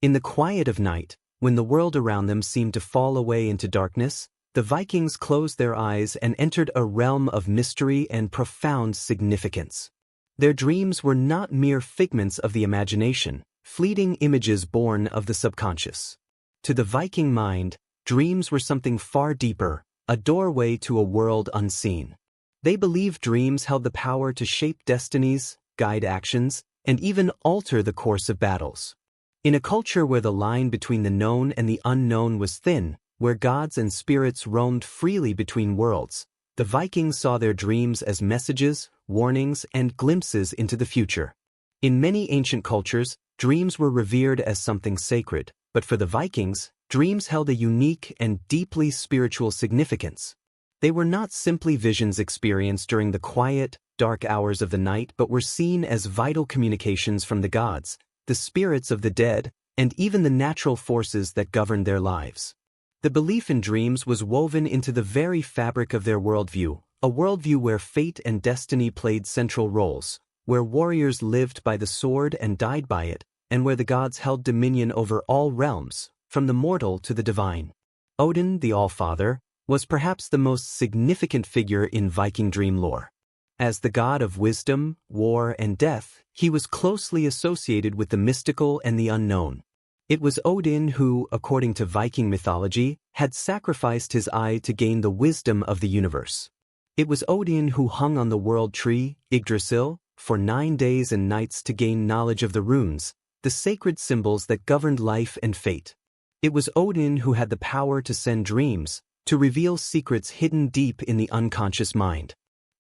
In the quiet of night, when the world around them seemed to fall away into darkness, the Vikings closed their eyes and entered a realm of mystery and profound significance. Their dreams were not mere figments of the imagination, fleeting images born of the subconscious. To the Viking mind, dreams were something far deeper, a doorway to a world unseen. They believed dreams held the power to shape destinies, guide actions, and even alter the course of battles. In a culture where the line between the known and the unknown was thin, where gods and spirits roamed freely between worlds, the Vikings saw their dreams as messages, warnings, and glimpses into the future. In many ancient cultures, dreams were revered as something sacred, but for the Vikings, dreams held a unique and deeply spiritual significance. They were not simply visions experienced during the quiet, dark hours of the night, but were seen as vital communications from the gods, the spirits of the dead, and even the natural forces that governed their lives. The belief in dreams was woven into the very fabric of their worldview, a worldview where fate and destiny played central roles, where warriors lived by the sword and died by it, and where the gods held dominion over all realms, from the mortal to the divine. Odin, the Allfather, was perhaps the most significant figure in Viking dream lore. As the god of wisdom, war, and death, he was closely associated with the mystical and the unknown. It was Odin who, according to Viking mythology, had sacrificed his eye to gain the wisdom of the universe. It was Odin who hung on the world tree, Yggdrasil, for 9 days and nights to gain knowledge of the runes, the sacred symbols that governed life and fate. It was Odin who had the power to send dreams, to reveal secrets hidden deep in the unconscious mind.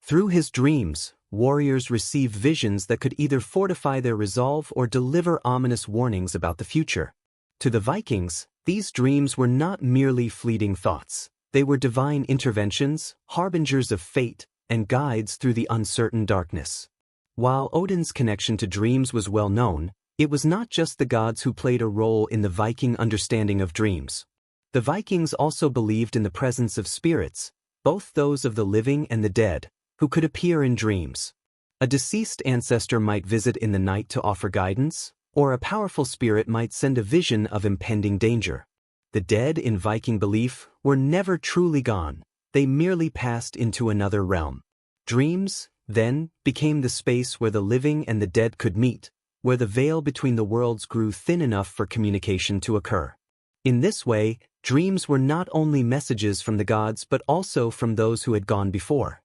Through his dreams, warriors received visions that could either fortify their resolve or deliver ominous warnings about the future. To the Vikings, these dreams were not merely fleeting thoughts. They were divine interventions, harbingers of fate, and guides through the uncertain darkness. While Odin's connection to dreams was well known, it was not just the gods who played a role in the Viking understanding of dreams. The Vikings also believed in the presence of spirits, both those of the living and the dead, who could appear in dreams. A deceased ancestor might visit in the night to offer guidance, or a powerful spirit might send a vision of impending danger. The dead, in Viking belief, were never truly gone, they merely passed into another realm. Dreams, then, became the space where the living and the dead could meet, where the veil between the worlds grew thin enough for communication to occur. In this way, dreams were not only messages from the gods but also from those who had gone before.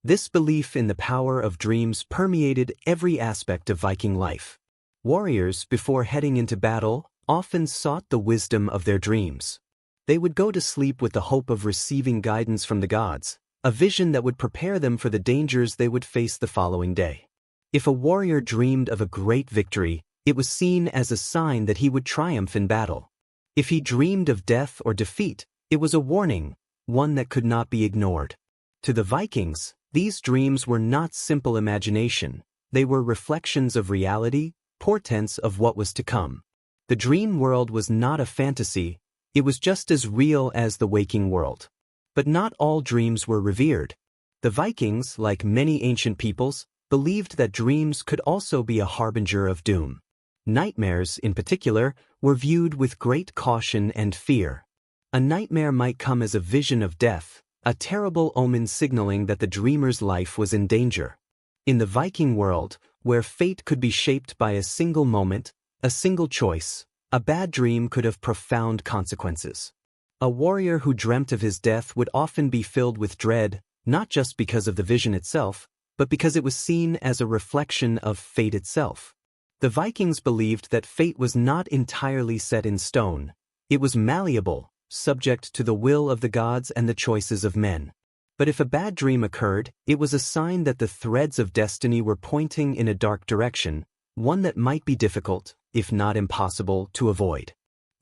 This belief in the power of dreams permeated every aspect of Viking life. Warriors, before heading into battle, often sought the wisdom of their dreams. They would go to sleep with the hope of receiving guidance from the gods, a vision that would prepare them for the dangers they would face the following day. If a warrior dreamed of a great victory, it was seen as a sign that he would triumph in battle. If he dreamed of death or defeat, it was a warning, one that could not be ignored. To the Vikings, these dreams were not simple imagination, they were reflections of reality, portents of what was to come. The dream world was not a fantasy, it was just as real as the waking world. But not all dreams were revered. The Vikings, like many ancient peoples, believed that dreams could also be a harbinger of doom. Nightmares, in particular, were viewed with great caution and fear. A nightmare might come as a vision of death, a terrible omen signaling that the dreamer's life was in danger. In the Viking world, where fate could be shaped by a single moment, a single choice, a bad dream could have profound consequences. A warrior who dreamt of his death would often be filled with dread, not just because of the vision itself, but because it was seen as a reflection of fate itself. The Vikings believed that fate was not entirely set in stone. It was malleable, subject to the will of the gods and the choices of men. But if a bad dream occurred, it was a sign that the threads of destiny were pointing in a dark direction, one that might be difficult, if not impossible, to avoid.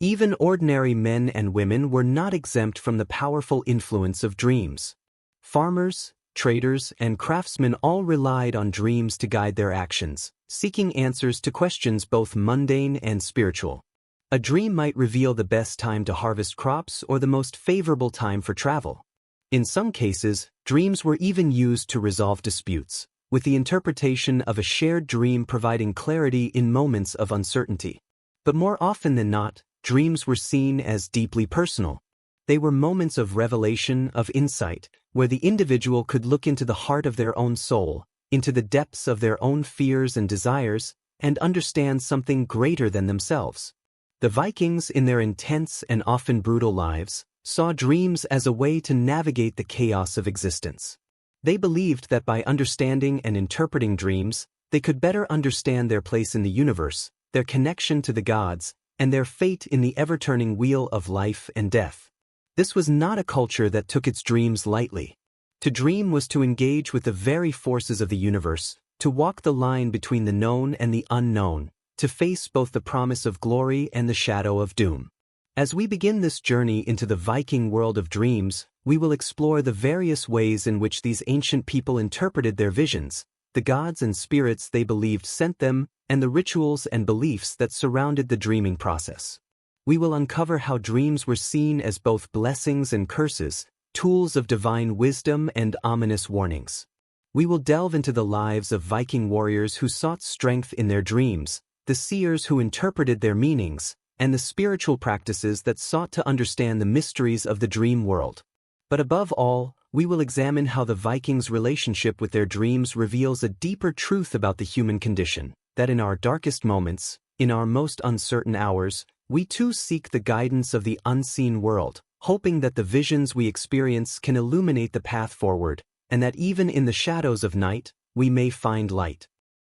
Even ordinary men and women were not exempt from the powerful influence of dreams. Farmers, traders, and craftsmen all relied on dreams to guide their actions, seeking answers to questions both mundane and spiritual. A dream might reveal the best time to harvest crops or the most favorable time for travel. In some cases, dreams were even used to resolve disputes, with the interpretation of a shared dream providing clarity in moments of uncertainty. But more often than not, dreams were seen as deeply personal. They were moments of revelation, of insight, where the individual could look into the heart of their own soul, into the depths of their own fears and desires, and understand something greater than themselves. The Vikings, in their intense and often brutal lives, saw dreams as a way to navigate the chaos of existence. They believed that by understanding and interpreting dreams, they could better understand their place in the universe, their connection to the gods, and their fate in the ever-turning wheel of life and death. This was not a culture that took its dreams lightly. To dream was to engage with the very forces of the universe, to walk the line between the known and the unknown, to face both the promise of glory and the shadow of doom. As we begin this journey into the Viking world of dreams, we will explore the various ways in which these ancient people interpreted their visions, the gods and spirits they believed sent them, and the rituals and beliefs that surrounded the dreaming process. We will uncover how dreams were seen as both blessings and curses, tools of divine wisdom and ominous warnings. We will delve into the lives of Viking warriors who sought strength in their dreams, the seers who interpreted their meanings, and the spiritual practices that sought to understand the mysteries of the dream world. But above all, we will examine how the Vikings' relationship with their dreams reveals a deeper truth about the human condition, that in our darkest moments, in our most uncertain hours, we too seek the guidance of the unseen world, hoping that the visions we experience can illuminate the path forward, and that even in the shadows of night, we may find light.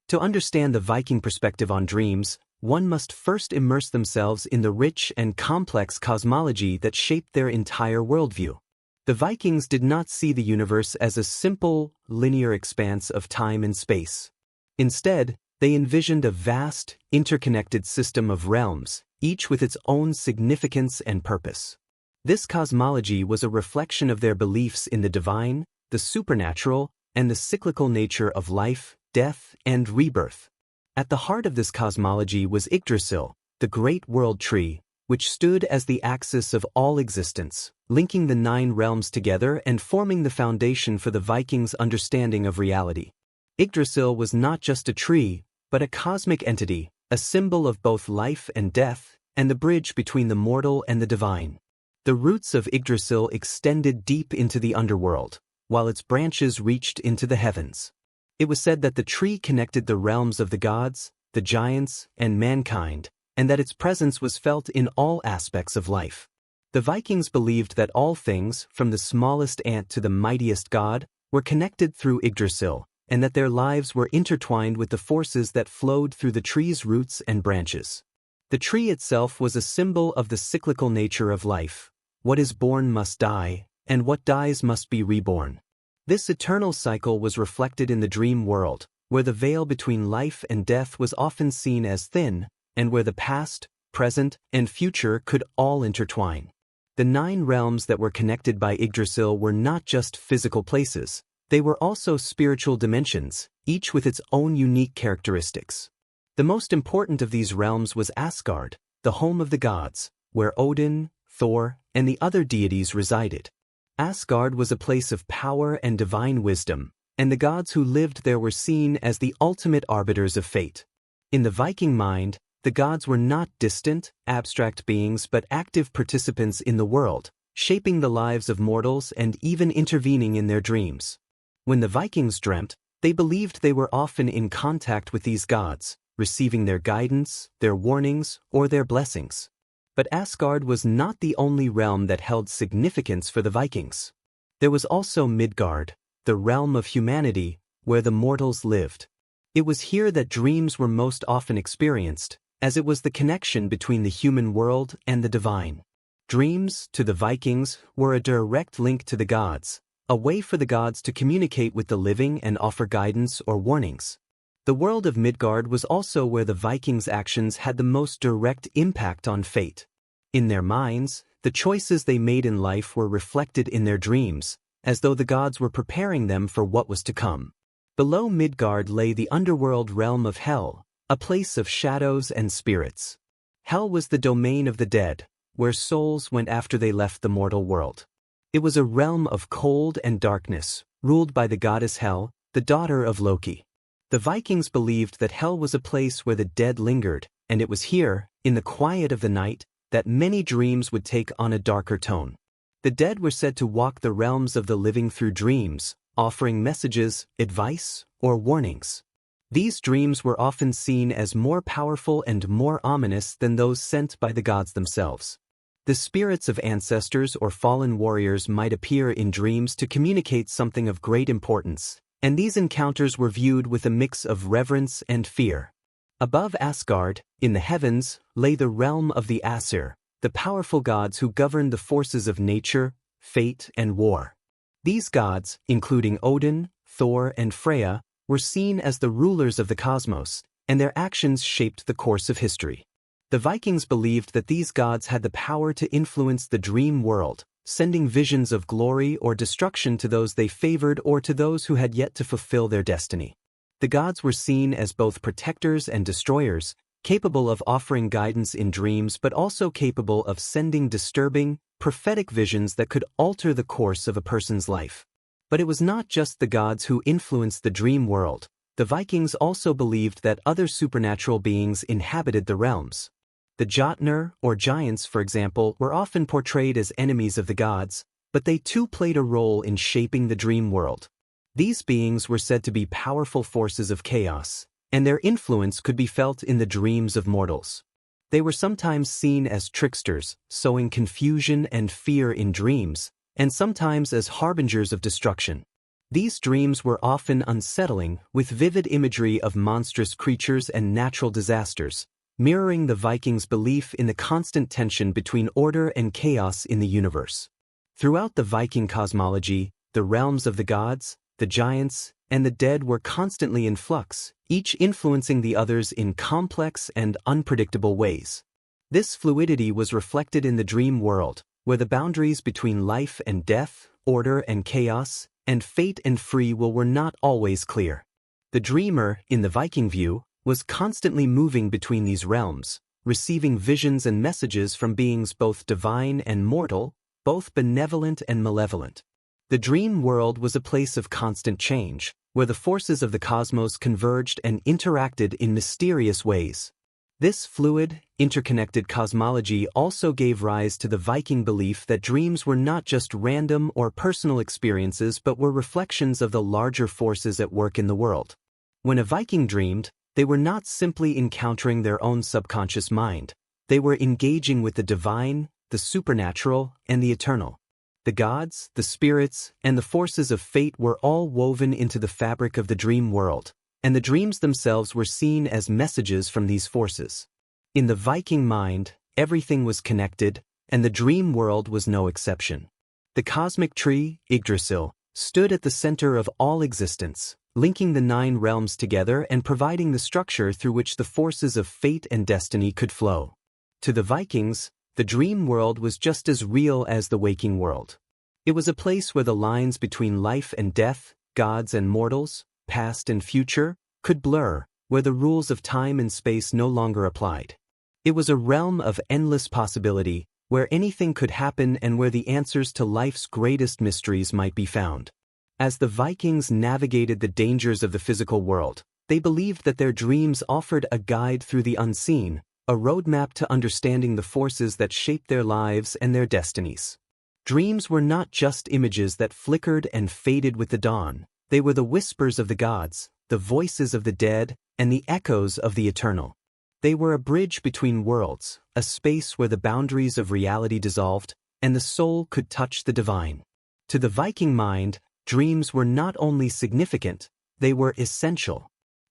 To understand the Viking perspective on dreams, one must first immerse themselves in the rich and complex cosmology that shaped their entire worldview. The Vikings did not see the universe as a simple, linear expanse of time and space. Instead, they envisioned a vast, interconnected system of realms, each with its own significance and purpose. This cosmology was a reflection of their beliefs in the divine, the supernatural, and the cyclical nature of life, death, and rebirth. At the heart of this cosmology was Yggdrasil, the great world tree, which stood as the axis of all existence, linking the 9 realms together and forming the foundation for the Vikings' understanding of reality. Yggdrasil was not just a tree, but a cosmic entity, a symbol of both life and death, and the bridge between the mortal and the divine. The roots of Yggdrasil extended deep into the underworld, while its branches reached into the heavens. It was said that the tree connected the realms of the gods, the giants, and mankind, and that its presence was felt in all aspects of life. The Vikings believed that all things, from the smallest ant to the mightiest god, were connected through Yggdrasil, and that their lives were intertwined with the forces that flowed through the tree's roots and branches. The tree itself was a symbol of the cyclical nature of life. What is born must die, and what dies must be reborn. This eternal cycle was reflected in the dream world, where the veil between life and death was often seen as thin, and where the past, present, and future could all intertwine. The 9 realms that were connected by Yggdrasil were not just physical places, they were also spiritual dimensions, each with its own unique characteristics. The most important of these realms was Asgard, the home of the gods, where Odin, Thor, and the other deities resided. Asgard was a place of power and divine wisdom, and the gods who lived there were seen as the ultimate arbiters of fate. In the Viking mind, the gods were not distant, abstract beings but active participants in the world, shaping the lives of mortals and even intervening in their dreams. When the Vikings dreamt, they believed they were often in contact with these gods, receiving their guidance, their warnings, or their blessings. But Asgard was not the only realm that held significance for the Vikings. There was also Midgard, the realm of humanity, where the mortals lived. It was here that dreams were most often experienced, as it was the connection between the human world and the divine. Dreams, to the Vikings, were a direct link to the gods, a way for the gods to communicate with the living and offer guidance or warnings. The world of Midgard was also where the Vikings' actions had the most direct impact on fate. In their minds, the choices they made in life were reflected in their dreams, as though the gods were preparing them for what was to come. Below Midgard lay the underworld realm of Hel, a place of shadows and spirits. Hel was the domain of the dead, where souls went after they left the mortal world. It was a realm of cold and darkness, ruled by the goddess Hel, the daughter of Loki. The Vikings believed that Hel was a place where the dead lingered, and it was here, in the quiet of the night, that many dreams would take on a darker tone. The dead were said to walk the realms of the living through dreams, offering messages, advice, or warnings. These dreams were often seen as more powerful and more ominous than those sent by the gods themselves. The spirits of ancestors or fallen warriors might appear in dreams to communicate something of great importance, and these encounters were viewed with a mix of reverence and fear. Above Asgard, in the heavens, lay the realm of the Aesir, the powerful gods who governed the forces of nature, fate, and war. These gods, including Odin, Thor, and Freya, were seen as the rulers of the cosmos, and their actions shaped the course of history. The Vikings believed that these gods had the power to influence the dream world, sending visions of glory or destruction to those they favored or to those who had yet to fulfill their destiny. The gods were seen as both protectors and destroyers, capable of offering guidance in dreams but also capable of sending disturbing, prophetic visions that could alter the course of a person's life. But it was not just the gods who influenced the dream world. The Vikings also believed that other supernatural beings inhabited the realms. The Jotnar, or giants for example, were often portrayed as enemies of the gods, but they too played a role in shaping the dream world. These beings were said to be powerful forces of chaos, and their influence could be felt in the dreams of mortals. They were sometimes seen as tricksters, sowing confusion and fear in dreams, and sometimes as harbingers of destruction. These dreams were often unsettling, with vivid imagery of monstrous creatures and natural disasters, mirroring the Vikings' belief in the constant tension between order and chaos in the universe. Throughout the Viking cosmology, the realms of the gods, the giants, and the dead were constantly in flux, each influencing the others in complex and unpredictable ways. This fluidity was reflected in the dream world, where the boundaries between life and death, order and chaos, and fate and free will were not always clear. The dreamer, in the Viking view, was constantly moving between these realms, receiving visions and messages from beings both divine and mortal, both benevolent and malevolent. The dream world was a place of constant change, where the forces of the cosmos converged and interacted in mysterious ways. This fluid, interconnected cosmology also gave rise to the Viking belief that dreams were not just random or personal experiences but were reflections of the larger forces at work in the world. When a Viking dreamed, they were not simply encountering their own subconscious mind. They were engaging with the divine, the supernatural, and the eternal. The gods, the spirits, and the forces of fate were all woven into the fabric of the dream world, and the dreams themselves were seen as messages from these forces. In the Viking mind, everything was connected, and the dream world was no exception. The cosmic tree, Yggdrasil, stood at the center of all existence, linking the 9 realms together and providing the structure through which the forces of fate and destiny could flow. To the Vikings, the dream world was just as real as the waking world. It was a place where the lines between life and death, gods and mortals, past and future, could blur, where the rules of time and space no longer applied. It was a realm of endless possibility, where anything could happen and where the answers to life's greatest mysteries might be found. As the Vikings navigated the dangers of the physical world, they believed that their dreams offered a guide through the unseen, a roadmap to understanding the forces that shaped their lives and their destinies. Dreams were not just images that flickered and faded with the dawn. They were the whispers of the gods, the voices of the dead, and the echoes of the eternal. They were a bridge between worlds, a space where the boundaries of reality dissolved, and the soul could touch the divine. To the Viking mind, dreams were not only significant, they were essential.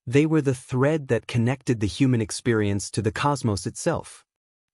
They were the thread that connected the human experience to the cosmos itself.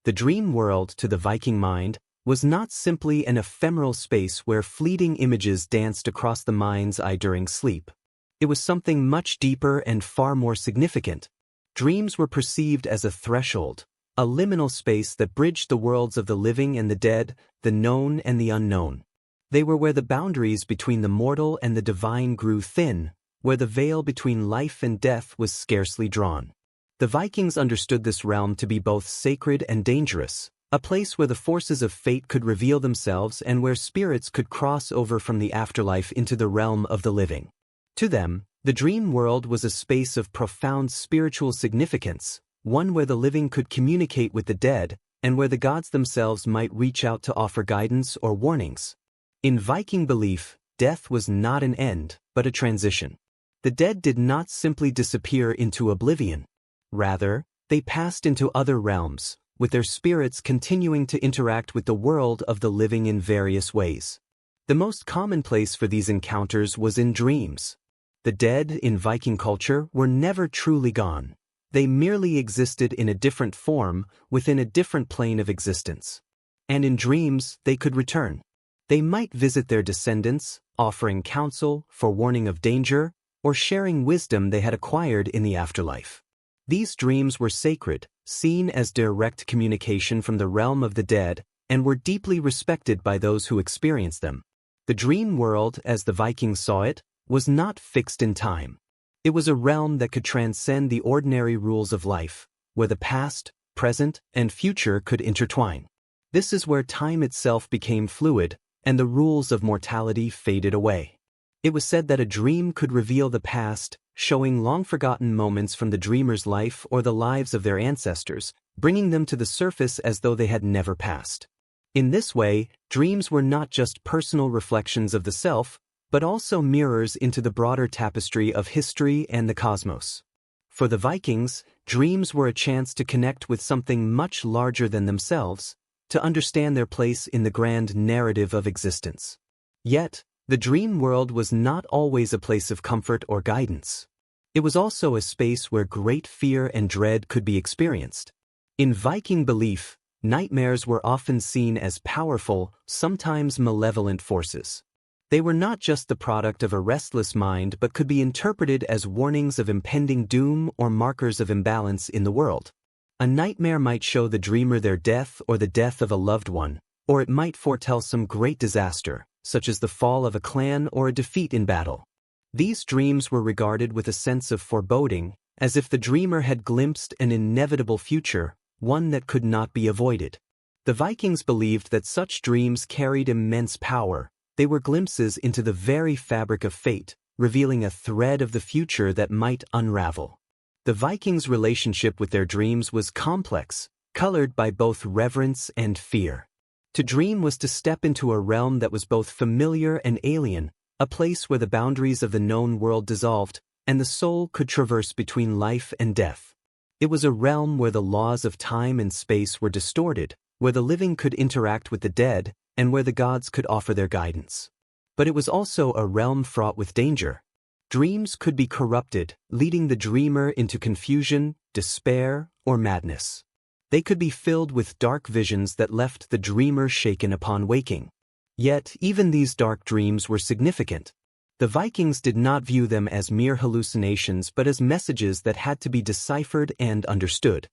The dream world, to the Viking mind, was not simply an ephemeral space where fleeting images danced across the mind's eye during sleep. It was something much deeper and far more significant. Dreams were perceived as a threshold, a liminal space that bridged the worlds of the living and the dead, the known and the unknown. They were where the boundaries between the mortal and the divine grew thin, where the veil between life and death was scarcely drawn. The Vikings understood this realm to be both sacred and dangerous, a place where the forces of fate could reveal themselves and where spirits could cross over from the afterlife into the realm of the living. To them, the dream world was a space of profound spiritual significance, one where the living could communicate with the dead, and where the gods themselves might reach out to offer guidance or warnings. In Viking belief, death was not an end, but a transition. The dead did not simply disappear into oblivion. Rather, they passed into other realms, with their spirits continuing to interact with the world of the living in various ways. The most common place for these encounters was in dreams. The dead in Viking culture were never truly gone. They merely existed in a different form within a different plane of existence. And in dreams, they could return. They might visit their descendants, offering counsel, forewarning of danger, or sharing wisdom they had acquired in the afterlife. These dreams were sacred, seen as direct communication from the realm of the dead, and were deeply respected by those who experienced them. The dream world, as the Vikings saw it, was not fixed in time. It was a realm that could transcend the ordinary rules of life, where the past, present, and future could intertwine. This is where time itself became fluid, and the rules of mortality faded away. It was said that a dream could reveal the past, showing long-forgotten moments from the dreamer's life or the lives of their ancestors, bringing them to the surface as though they had never passed. In this way, dreams were not just personal reflections of the self, but also mirrors into the broader tapestry of history and the cosmos. For the Vikings, dreams were a chance to connect with something much larger than themselves, to understand their place in the grand narrative of existence. Yet, the dream world was not always a place of comfort or guidance. It was also a space where great fear and dread could be experienced. In Viking belief, nightmares were often seen as powerful, sometimes malevolent forces. They were not just the product of a restless mind but could be interpreted as warnings of impending doom or markers of imbalance in the world. A nightmare might show the dreamer their death or the death of a loved one, or it might foretell some great disaster, such as the fall of a clan or a defeat in battle. These dreams were regarded with a sense of foreboding, as if the dreamer had glimpsed an inevitable future, one that could not be avoided. The Vikings believed that such dreams carried immense power. They were glimpses into the very fabric of fate, revealing a thread of the future that might unravel. The Vikings' relationship with their dreams was complex, colored by both reverence and fear. To dream was to step into a realm that was both familiar and alien, a place where the boundaries of the known world dissolved, and the soul could traverse between life and death. It was a realm where the laws of time and space were distorted, where the living could interact with the dead, and where the gods could offer their guidance. But it was also a realm fraught with danger. Dreams could be corrupted, leading the dreamer into confusion, despair, or madness. They could be filled with dark visions that left the dreamer shaken upon waking. Yet, even these dark dreams were significant. The Vikings did not view them as mere hallucinations but as messages that had to be deciphered and understood.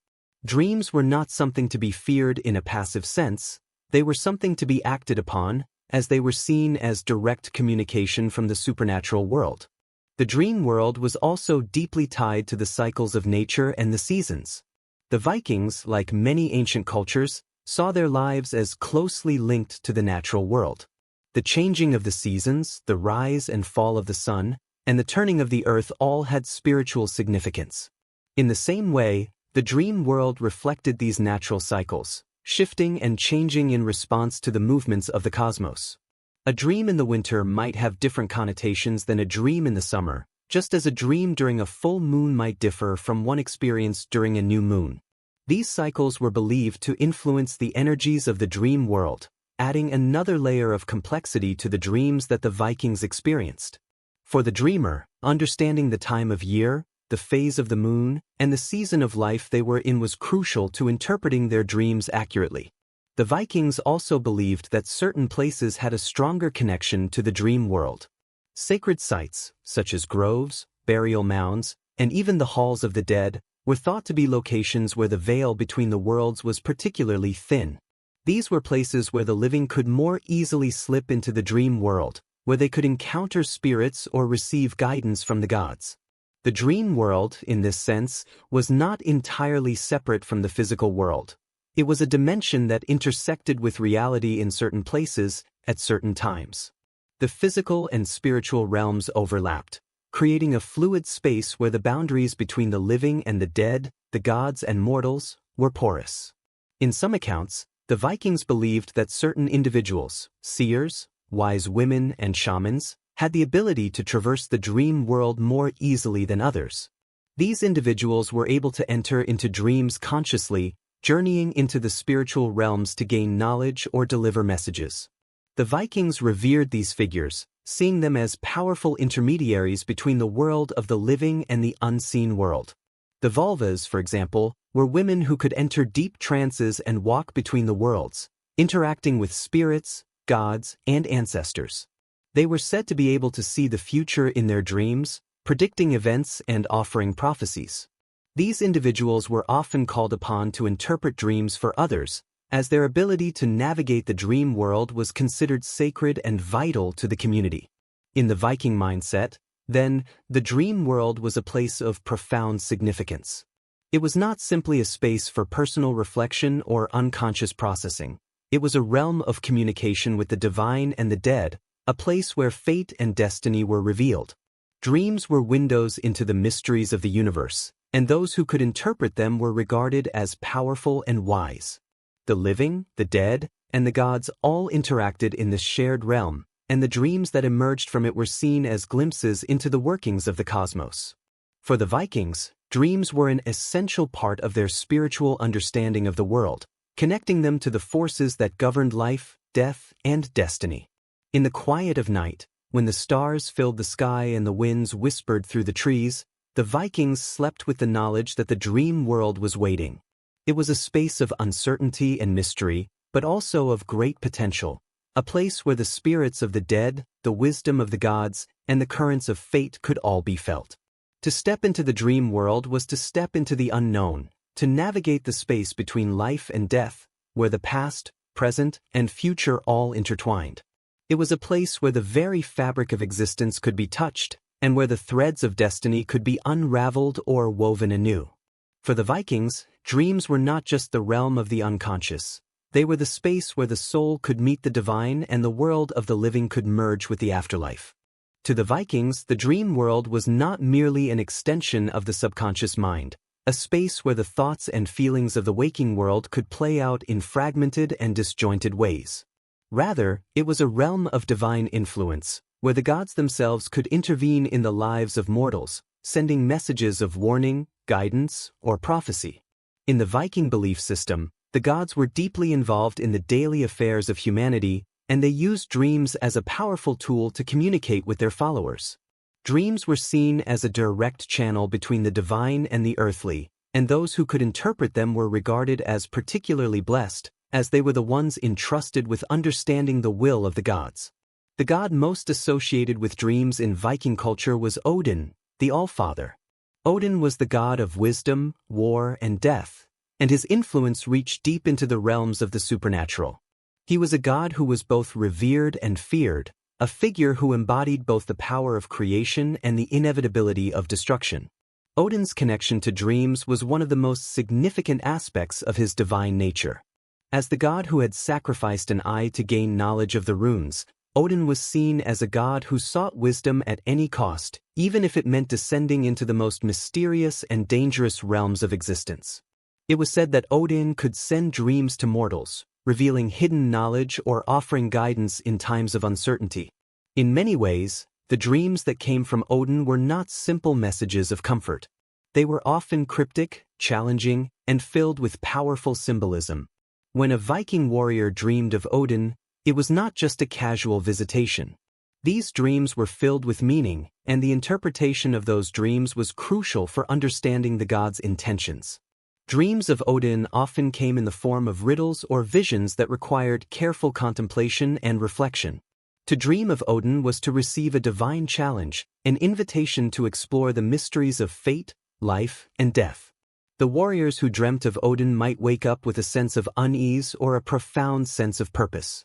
Dreams were not something to be feared in a passive sense. They were something to be acted upon, as they were seen as direct communication from the supernatural world. The dream world was also deeply tied to the cycles of nature and the seasons. The Vikings, like many ancient cultures, saw their lives as closely linked to the natural world. The changing of the seasons, the rise and fall of the sun, and the turning of the earth all had spiritual significance. In the same way, the dream world reflected these natural cycles, shifting and changing in response to the movements of the cosmos. A dream in the winter might have different connotations than a dream in the summer, just as a dream during a full moon might differ from one experienced during a new moon. These cycles were believed to influence the energies of the dream world, adding another layer of complexity to the dreams that the Vikings experienced. For the dreamer, understanding the time of year, the phase of the moon, and the season of life they were in was crucial to interpreting their dreams accurately. The Vikings also believed that certain places had a stronger connection to the dream world. Sacred sites, such as groves, burial mounds, and even the halls of the dead, were thought to be locations where the veil between the worlds was particularly thin. These were places where the living could more easily slip into the dream world, where they could encounter spirits or receive guidance from the gods. The dream world, in this sense, was not entirely separate from the physical world. It was a dimension that intersected with reality in certain places, at certain times. The physical and spiritual realms overlapped, creating a fluid space where the boundaries between the living and the dead, the gods and mortals, were porous. In some accounts, the Vikings believed that certain individuals, seers, wise women, and shamans, had the ability to traverse the dream world more easily than others. These individuals were able to enter into dreams consciously, journeying into the spiritual realms to gain knowledge or deliver messages. The Vikings revered these figures, seeing them as powerful intermediaries between the world of the living and the unseen world. The Vulvas, for example, were women who could enter deep trances and walk between the worlds, interacting with spirits, gods, and ancestors. They were said to be able to see the future in their dreams, predicting events and offering prophecies. These individuals were often called upon to interpret dreams for others, as their ability to navigate the dream world was considered sacred and vital to the community. In the Viking mindset, then, the dream world was a place of profound significance. It was not simply a space for personal reflection or unconscious processing. It was a realm of communication with the divine and the dead, a place where fate and destiny were revealed. Dreams were windows into the mysteries of the universe, and those who could interpret them were regarded as powerful and wise. The living, the dead, and the gods all interacted in this shared realm, and the dreams that emerged from it were seen as glimpses into the workings of the cosmos. For the Vikings, dreams were an essential part of their spiritual understanding of the world, connecting them to the forces that governed life, death, and destiny. In the quiet of night, when the stars filled the sky and the winds whispered through the trees, the Vikings slept with the knowledge that the dream world was waiting. It was a space of uncertainty and mystery, but also of great potential, a place where the spirits of the dead, the wisdom of the gods, and the currents of fate could all be felt. To step into the dream world was to step into the unknown, to navigate the space between life and death, where the past, present, and future all intertwined. It was a place where the very fabric of existence could be touched, and where the threads of destiny could be unraveled or woven anew. For the Vikings, dreams were not just the realm of the unconscious. They were the space where the soul could meet the divine and the world of the living could merge with the afterlife. To the Vikings, the dream world was not merely an extension of the subconscious mind, a space where the thoughts and feelings of the waking world could play out in fragmented and disjointed ways. Rather, it was a realm of divine influence, where the gods themselves could intervene in the lives of mortals, sending messages of warning, guidance, or prophecy. In the Viking belief system, the gods were deeply involved in the daily affairs of humanity, and they used dreams as a powerful tool to communicate with their followers. Dreams were seen as a direct channel between the divine and the earthly, and those who could interpret them were regarded as particularly blessed, as they were the ones entrusted with understanding the will of the gods. The god most associated with dreams in Viking culture was Odin, the Allfather. Odin was the god of wisdom, war, and death, and his influence reached deep into the realms of the supernatural. He was a god who was both revered and feared, a figure who embodied both the power of creation and the inevitability of destruction. Odin's connection to dreams was one of the most significant aspects of his divine nature. As the god who had sacrificed an eye to gain knowledge of the runes, Odin was seen as a god who sought wisdom at any cost, even if it meant descending into the most mysterious and dangerous realms of existence. It was said that Odin could send dreams to mortals, revealing hidden knowledge or offering guidance in times of uncertainty. In many ways, the dreams that came from Odin were not simple messages of comfort. They were often cryptic, challenging, and filled with powerful symbolism. When a Viking warrior dreamed of Odin, it was not just a casual visitation. These dreams were filled with meaning, and the interpretation of those dreams was crucial for understanding the god's intentions. Dreams of Odin often came in the form of riddles or visions that required careful contemplation and reflection. To dream of Odin was to receive a divine challenge, an invitation to explore the mysteries of fate, life, and death. The warriors who dreamt of Odin might wake up with a sense of unease or a profound sense of purpose.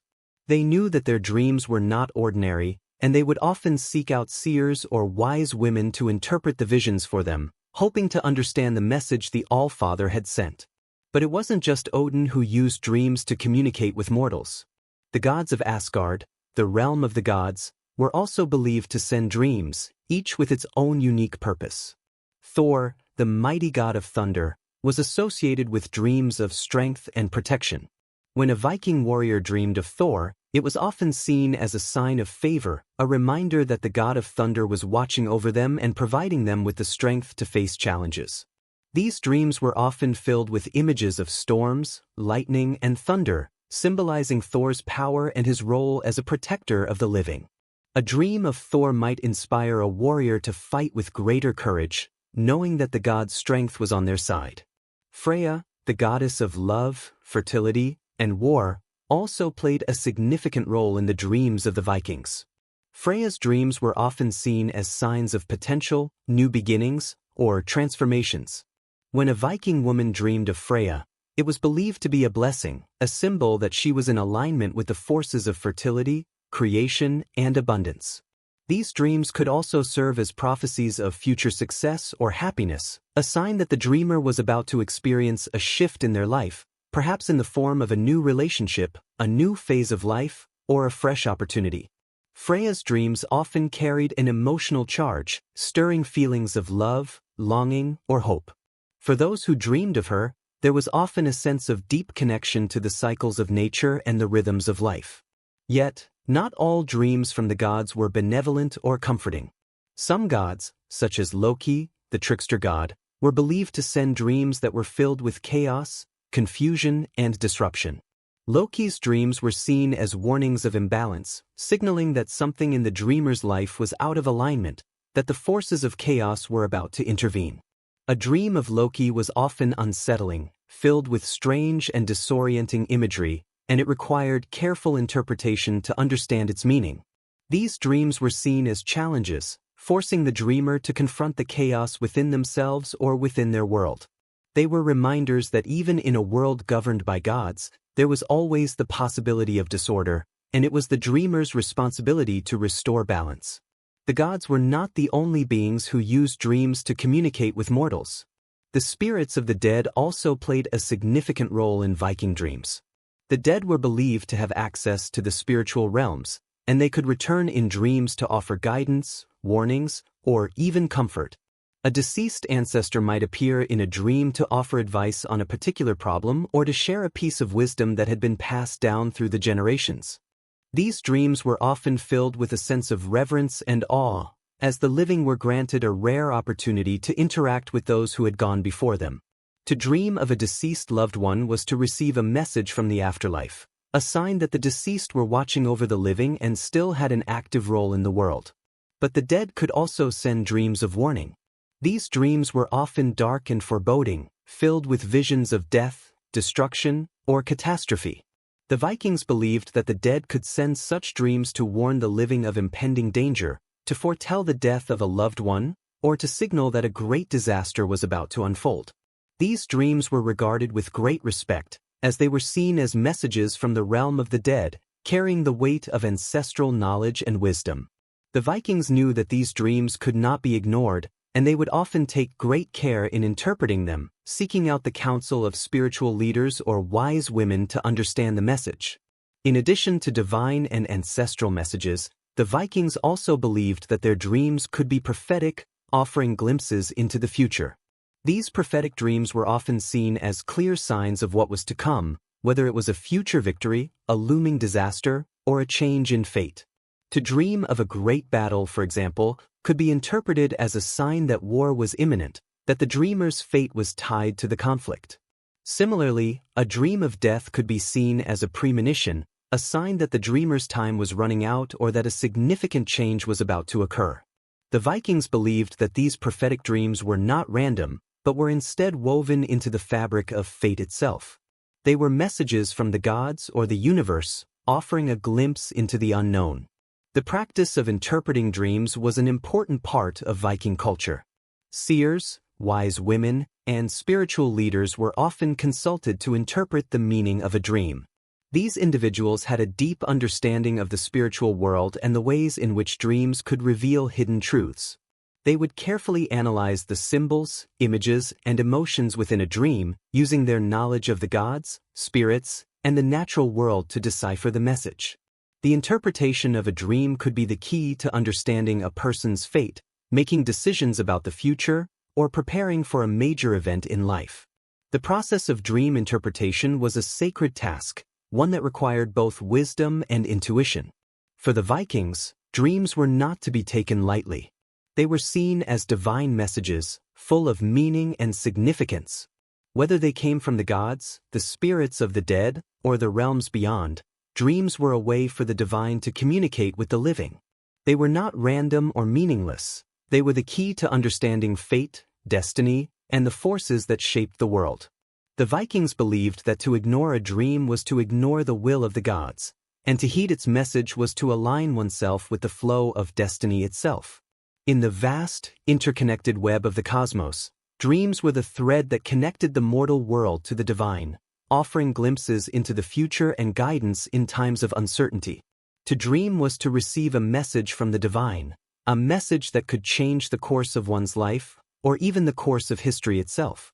They knew that their dreams were not ordinary, and they would often seek out seers or wise women to interpret the visions for them, hoping to understand the message the Allfather had sent. But it wasn't just Odin who used dreams to communicate with mortals. The gods of Asgard, the realm of the gods, were also believed to send dreams, each with its own unique purpose. Thor, the mighty god of thunder, was associated with dreams of strength and protection. When a Viking warrior dreamed of Thor, it was often seen as a sign of favor, a reminder that the god of thunder was watching over them and providing them with the strength to face challenges. These dreams were often filled with images of storms, lightning, and thunder, symbolizing Thor's power and his role as a protector of the living. A dream of Thor might inspire a warrior to fight with greater courage, knowing that the god's strength was on their side. Freya, the goddess of love, fertility, and war, also played a significant role in the dreams of the Vikings. Freya's dreams were often seen as signs of potential, new beginnings, or transformations. When a Viking woman dreamed of Freya, it was believed to be a blessing, a symbol that she was in alignment with the forces of fertility, creation, and abundance. These dreams could also serve as prophecies of future success or happiness, a sign that the dreamer was about to experience a shift in their life, perhaps in the form of a new relationship, a new phase of life, or a fresh opportunity. Freya's dreams often carried an emotional charge, stirring feelings of love, longing, or hope. For those who dreamed of her, there was often a sense of deep connection to the cycles of nature and the rhythms of life. Yet, not all dreams from the gods were benevolent or comforting. Some gods, such as Loki, the trickster god, were believed to send dreams that were filled with chaos, confusion, and disruption. Loki's dreams were seen as warnings of imbalance, signaling that something in the dreamer's life was out of alignment, that the forces of chaos were about to intervene. A dream of Loki was often unsettling, filled with strange and disorienting imagery, and it required careful interpretation to understand its meaning. These dreams were seen as challenges, forcing the dreamer to confront the chaos within themselves or within their world. They were reminders that even in a world governed by gods, there was always the possibility of disorder, and it was the dreamer's responsibility to restore balance. The gods were not the only beings who used dreams to communicate with mortals. The spirits of the dead also played a significant role in Viking dreams. The dead were believed to have access to the spiritual realms, and they could return in dreams to offer guidance, warnings, or even comfort. A deceased ancestor might appear in a dream to offer advice on a particular problem or to share a piece of wisdom that had been passed down through the generations. These dreams were often filled with a sense of reverence and awe, as the living were granted a rare opportunity to interact with those who had gone before them. To dream of a deceased loved one was to receive a message from the afterlife, a sign that the deceased were watching over the living and still had an active role in the world. But the dead could also send dreams of warning. These dreams were often dark and foreboding, filled with visions of death, destruction, or catastrophe. The Vikings believed that the dead could send such dreams to warn the living of impending danger, to foretell the death of a loved one, or to signal that a great disaster was about to unfold. These dreams were regarded with great respect, as they were seen as messages from the realm of the dead, carrying the weight of ancestral knowledge and wisdom. The Vikings knew that these dreams could not be ignored, and they would often take great care in interpreting them, seeking out the counsel of spiritual leaders or wise women to understand the message. In addition to divine and ancestral messages, the Vikings also believed that their dreams could be prophetic, offering glimpses into the future. These prophetic dreams were often seen as clear signs of what was to come, whether it was a future victory, a looming disaster, or a change in fate. To dream of a great battle, for example, could be interpreted as a sign that war was imminent, that the dreamer's fate was tied to the conflict. Similarly, a dream of death could be seen as a premonition, a sign that the dreamer's time was running out or that a significant change was about to occur. The Vikings believed that these prophetic dreams were not random, but were instead woven into the fabric of fate itself. They were messages from the gods or the universe, offering a glimpse into the unknown. The practice of interpreting dreams was an important part of Viking culture. Seers, wise women, and spiritual leaders were often consulted to interpret the meaning of a dream. These individuals had a deep understanding of the spiritual world and the ways in which dreams could reveal hidden truths. They would carefully analyze the symbols, images, and emotions within a dream, using their knowledge of the gods, spirits, and the natural world to decipher the message. The interpretation of a dream could be the key to understanding a person's fate, making decisions about the future, or preparing for a major event in life. The process of dream interpretation was a sacred task, one that required both wisdom and intuition. For the Vikings, dreams were not to be taken lightly. They were seen as divine messages, full of meaning and significance. Whether they came from the gods, the spirits of the dead, or the realms beyond, dreams were a way for the divine to communicate with the living. They were not random or meaningless. They were the key to understanding fate, destiny, and the forces that shaped the world. The Vikings believed that to ignore a dream was to ignore the will of the gods, and to heed its message was to align oneself with the flow of destiny itself. In the vast, interconnected web of the cosmos, dreams were the thread that connected the mortal world to the divine, offering glimpses into the future and guidance in times of uncertainty. To dream was to receive a message from the divine, a message that could change the course of one's life, or even the course of history itself.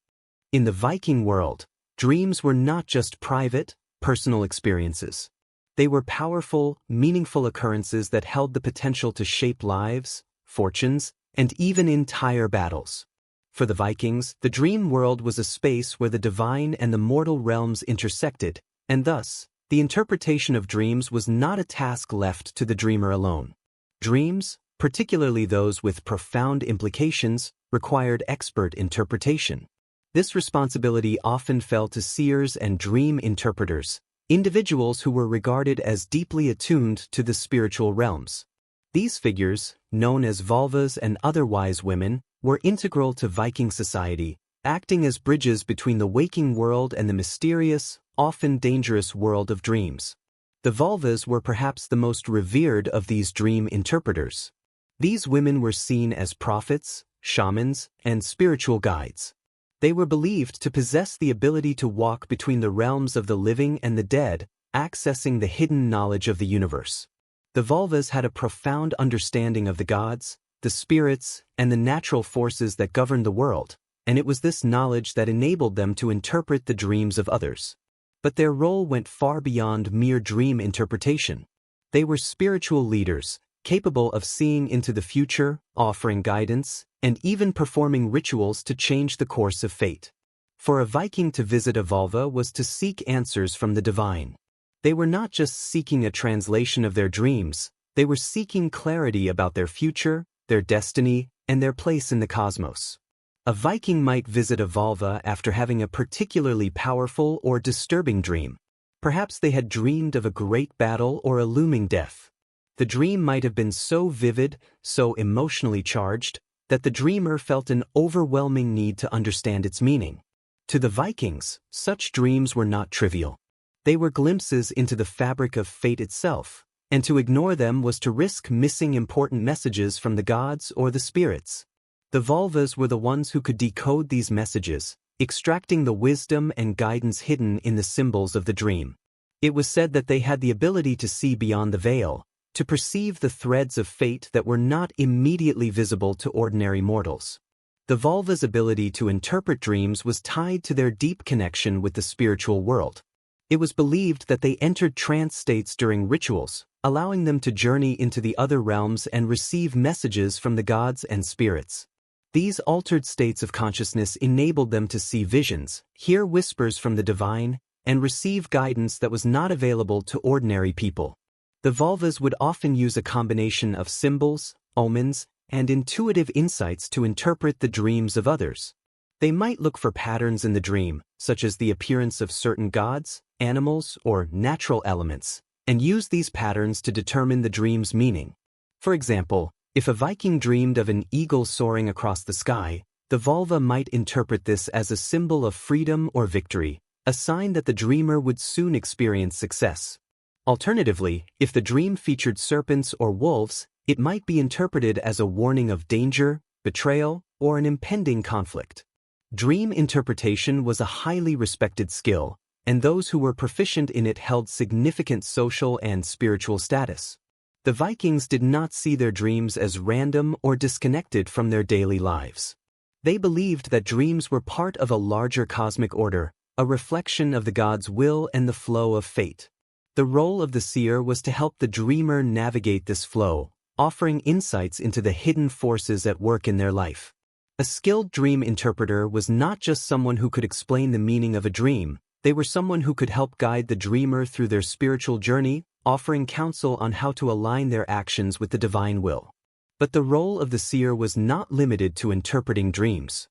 In the Viking world, dreams were not just private, personal experiences. They were powerful, meaningful occurrences that held the potential to shape lives, fortunes, and even entire battles. For the Vikings, the dream world was a space where the divine and the mortal realms intersected, and thus, the interpretation of dreams was not a task left to the dreamer alone. Dreams, particularly those with profound implications, required expert interpretation. This responsibility often fell to seers and dream interpreters, individuals who were regarded as deeply attuned to the spiritual realms. These figures, known as Volvas and other wise women, were integral to Viking society, acting as bridges between the waking world and the mysterious, often dangerous world of dreams. The Volvas were perhaps the most revered of these dream interpreters. These women were seen as prophets, shamans, and spiritual guides. They were believed to possess the ability to walk between the realms of the living and the dead, accessing the hidden knowledge of the universe. The Volvas had a profound understanding of the gods, the spirits, and the natural forces that govern the world, and it was this knowledge that enabled them to interpret the dreams of others. But their role went far beyond mere dream interpretation. They were spiritual leaders, capable of seeing into the future, offering guidance, and even performing rituals to change the course of fate. For a Viking to visit a Volva was to seek answers from the divine. They were not just seeking a translation of their dreams, they were seeking clarity about their future, their destiny, and their place in the cosmos. A Viking might visit a Volva after having a particularly powerful or disturbing dream. Perhaps they had dreamed of a great battle or a looming death. The dream might have been so vivid, so emotionally charged, that the dreamer felt an overwhelming need to understand its meaning. To the Vikings, such dreams were not trivial. They were glimpses into the fabric of fate itself, and to ignore them was to risk missing important messages from the gods or the spirits. The Volvas were the ones who could decode these messages, extracting the wisdom and guidance hidden in the symbols of the dream. It was said that they had the ability to see beyond the veil, to perceive the threads of fate that were not immediately visible to ordinary mortals. The Volva's ability to interpret dreams was tied to their deep connection with the spiritual world. It was believed that they entered trance states during rituals, allowing them to journey into the other realms and receive messages from the gods and spirits. These altered states of consciousness enabled them to see visions, hear whispers from the divine, and receive guidance that was not available to ordinary people. The Volvas would often use a combination of symbols, omens, and intuitive insights to interpret the dreams of others. They might look for patterns in the dream, such as the appearance of certain gods, animals, or natural elements, and use these patterns to determine the dream's meaning. For example, if a Viking dreamed of an eagle soaring across the sky, the Volva might interpret this as a symbol of freedom or victory, a sign that the dreamer would soon experience success. Alternatively, if the dream featured serpents or wolves, it might be interpreted as a warning of danger, betrayal, or an impending conflict. Dream interpretation was a highly respected skill, and those who were proficient in it held significant social and spiritual status. The Vikings did not see their dreams as random or disconnected from their daily lives. They believed that dreams were part of a larger cosmic order, a reflection of the gods' will and the flow of fate. The role of the seer was to help the dreamer navigate this flow, offering insights into the hidden forces at work in their life. A skilled dream interpreter was not just someone who could explain the meaning of a dream, they were someone who could help guide the dreamer through their spiritual journey, offering counsel on how to align their actions with the divine will. But the role of the seer was not limited to interpreting dreams.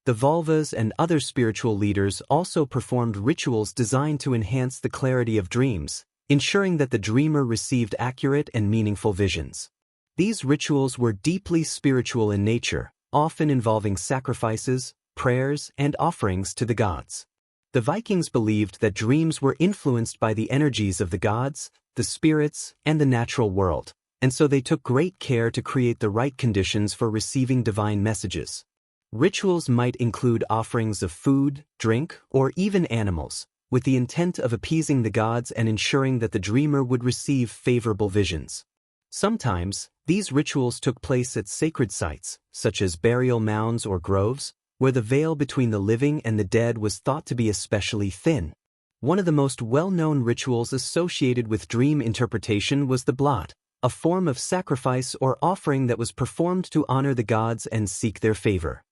The Vulvas and other spiritual leaders also performed rituals designed to enhance the clarity of dreams, ensuring that the dreamer received accurate and meaningful visions. These rituals were deeply spiritual in nature, often involving sacrifices, prayers, and offerings to the gods. The Vikings believed that dreams were influenced by the energies of the gods, the spirits, and the natural world, and so they took great care to create the right conditions for receiving divine messages. Rituals might include offerings of food, drink, or even animals, with the intent of appeasing the gods and ensuring that the dreamer would receive favorable visions. Sometimes, these rituals took place at sacred sites, such as burial mounds or groves, where the veil between the living and the dead was thought to be especially thin. One of the most well-known rituals associated with dream interpretation was the blot, a form of sacrifice or offering that was performed to honor the gods and seek their favor.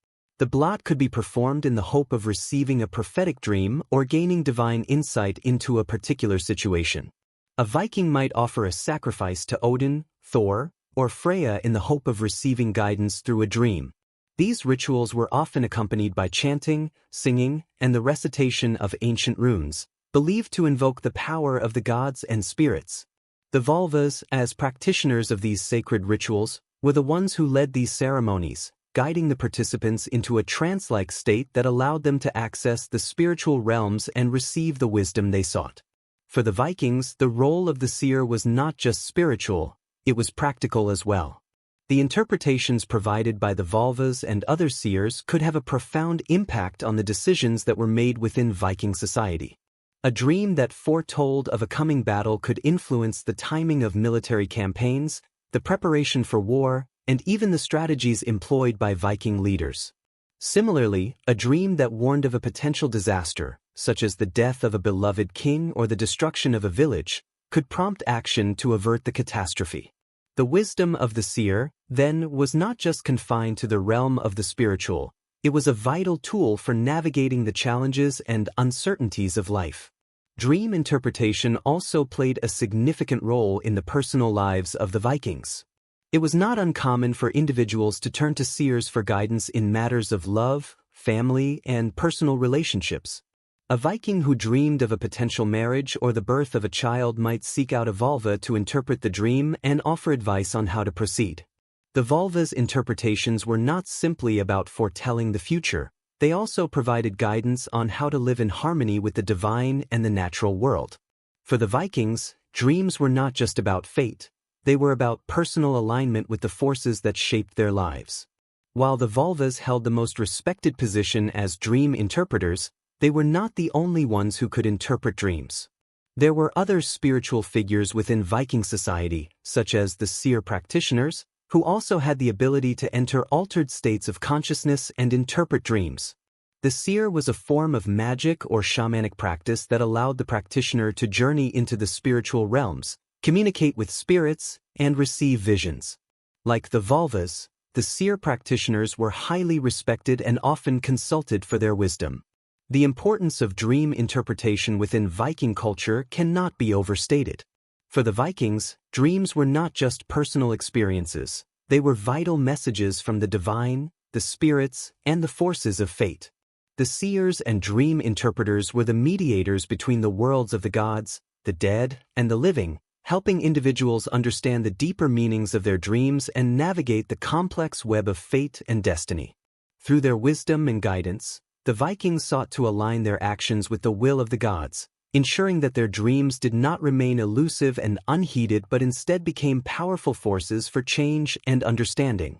The blot could be performed in the hope of receiving a prophetic dream or gaining divine insight into a particular situation. A Viking might offer a sacrifice to Odin, Thor, or Freya in the hope of receiving guidance through a dream. These rituals were often accompanied by chanting, singing, and the recitation of ancient runes, believed to invoke the power of the gods and spirits. The Vulvas, as practitioners of these sacred rituals, were the ones who led these ceremonies, guiding the participants into a trance-like state that allowed them to access the spiritual realms and receive the wisdom they sought. For the Vikings, the role of the seer was not just spiritual, it was practical as well. The interpretations provided by the Vulvas and other seers could have a profound impact on the decisions that were made within Viking society. A dream that foretold of a coming battle could influence the timing of military campaigns, the preparation for war, and even the strategies employed by Viking leaders. Similarly, a dream that warned of a potential disaster, such as the death of a beloved king or the destruction of a village, could prompt action to avert the catastrophe. The wisdom of the seer, then, was not just confined to the realm of the spiritual, it was a vital tool for navigating the challenges and uncertainties of life. Dream interpretation also played a significant role in the personal lives of the Vikings. It was not uncommon for individuals to turn to seers for guidance in matters of love, family, and personal relationships. A Viking who dreamed of a potential marriage or the birth of a child might seek out a Vulva to interpret the dream and offer advice on how to proceed. The Vulva's interpretations were not simply about foretelling the future, they also provided guidance on how to live in harmony with the divine and the natural world. For the Vikings, dreams were not just about fate, they were about personal alignment with the forces that shaped their lives. While the Vulvas held the most respected position as dream interpreters, they were not the only ones who could interpret dreams. There were other spiritual figures within Viking society, such as the seer practitioners, who also had the ability to enter altered states of consciousness and interpret dreams. The seer was a form of magic or shamanic practice that allowed the practitioner to journey into the spiritual realms, communicate with spirits, and receive visions. Like the Vulvas, the seer practitioners were highly respected and often consulted for their wisdom. The importance of dream interpretation within Viking culture cannot be overstated. For the Vikings, dreams were not just personal experiences, they were vital messages from the divine, the spirits, and the forces of fate. The seers and dream interpreters were the mediators between the worlds of the gods, the dead, and the living, helping individuals understand the deeper meanings of their dreams and navigate the complex web of fate and destiny. Through their wisdom and guidance, the Vikings sought to align their actions with the will of the gods, ensuring that their dreams did not remain elusive and unheeded but instead became powerful forces for change and understanding.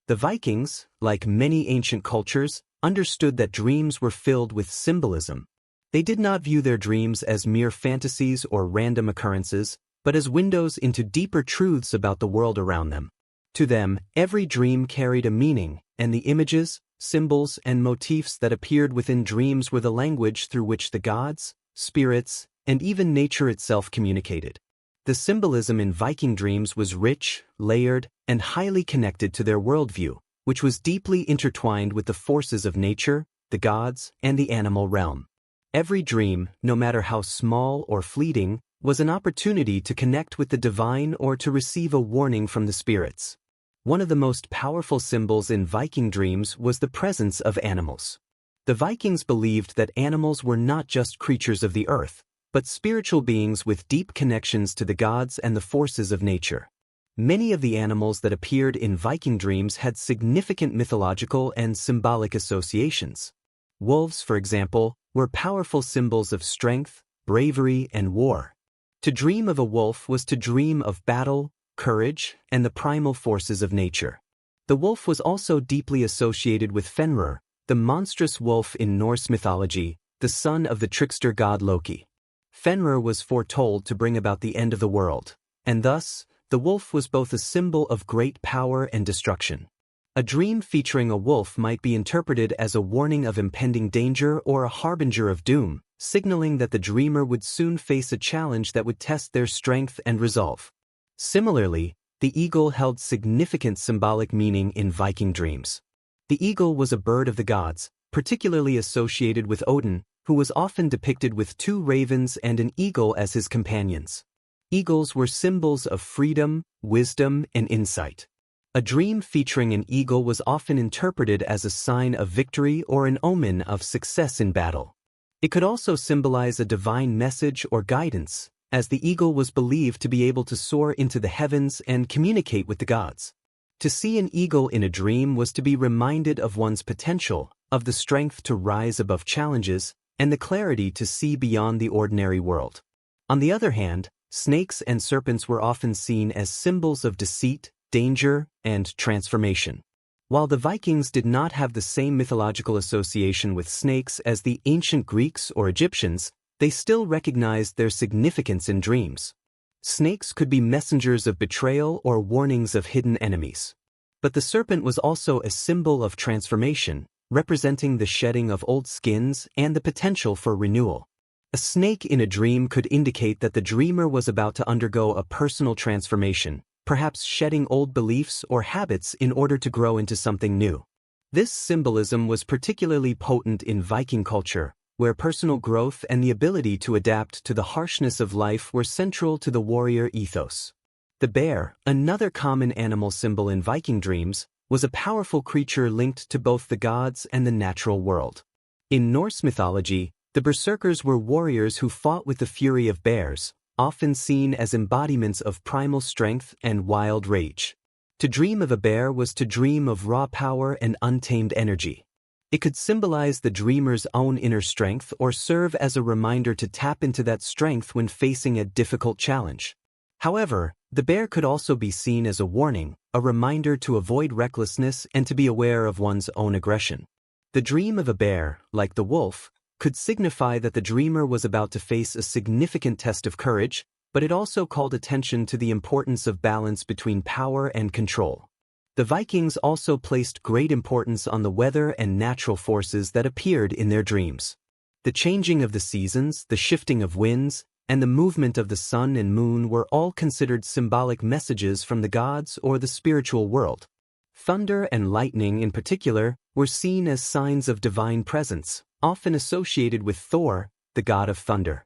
The Vikings, like many ancient cultures, understood that dreams were filled with symbolism. They did not view their dreams as mere fantasies or random occurrences, but as windows into deeper truths about the world around them. To them, every dream carried a meaning, and the images, symbols, and motifs that appeared within dreams were the language through which the gods, spirits, and even nature itself communicated. The symbolism in Viking dreams was rich, layered, and highly connected to their worldview, which was deeply intertwined with the forces of nature, the gods, and the animal realm. Every dream, no matter how small or fleeting, was an opportunity to connect with the divine or to receive a warning from the spirits. One of the most powerful symbols in Viking dreams was the presence of animals. The Vikings believed that animals were not just creatures of the earth, but spiritual beings with deep connections to the gods and the forces of nature. Many of the animals that appeared in Viking dreams had significant mythological and symbolic associations. Wolves, for example, were powerful symbols of strength, bravery, and war. To dream of a wolf was to dream of battle, courage, and the primal forces of nature. The wolf was also deeply associated with Fenrir, the monstrous wolf in Norse mythology, the son of the trickster god Loki. Fenrir was foretold to bring about the end of the world, and thus, the wolf was both a symbol of great power and destruction. A dream featuring a wolf might be interpreted as a warning of impending danger or a harbinger of doom, signaling that the dreamer would soon face a challenge that would test their strength and resolve. Similarly, the eagle held significant symbolic meaning in Viking dreams. The eagle was a bird of the gods, particularly associated with Odin, who was often depicted with two ravens and an eagle as his companions. Eagles were symbols of freedom, wisdom, and insight. A dream featuring an eagle was often interpreted as a sign of victory or an omen of success in battle. It could also symbolize a divine message or guidance, as the eagle was believed to be able to soar into the heavens and communicate with the gods. To see an eagle in a dream was to be reminded of one's potential, of the strength to rise above challenges, and the clarity to see beyond the ordinary world. On the other hand, snakes and serpents were often seen as symbols of deceit, danger, and transformation. While the Vikings did not have the same mythological association with snakes as the ancient Greeks or Egyptians, they still recognized their significance in dreams. Snakes could be messengers of betrayal or warnings of hidden enemies. But the serpent was also a symbol of transformation, representing the shedding of old skins and the potential for renewal. A snake in a dream could indicate that the dreamer was about to undergo a personal transformation, perhaps shedding old beliefs or habits in order to grow into something new. This symbolism was particularly potent in Viking culture, where personal growth and the ability to adapt to the harshness of life were central to the warrior ethos. The bear, another common animal symbol in Viking dreams, was a powerful creature linked to both the gods and the natural world. In Norse mythology, the berserkers were warriors who fought with the fury of bears, often seen as embodiments of primal strength and wild rage. To dream of a bear was to dream of raw power and untamed energy. It could symbolize the dreamer's own inner strength or serve as a reminder to tap into that strength when facing a difficult challenge. However, the bear could also be seen as a warning, a reminder to avoid recklessness and to be aware of one's own aggression. The dream of a bear, like the wolf, could signify that the dreamer was about to face a significant test of courage, but it also called attention to the importance of balance between power and control. The Vikings also placed great importance on the weather and natural forces that appeared in their dreams. The changing of the seasons, the shifting of winds, and the movement of the sun and moon were all considered symbolic messages from the gods or the spiritual world. Thunder and lightning in particular were seen as signs of divine presence, often associated with Thor, the god of thunder.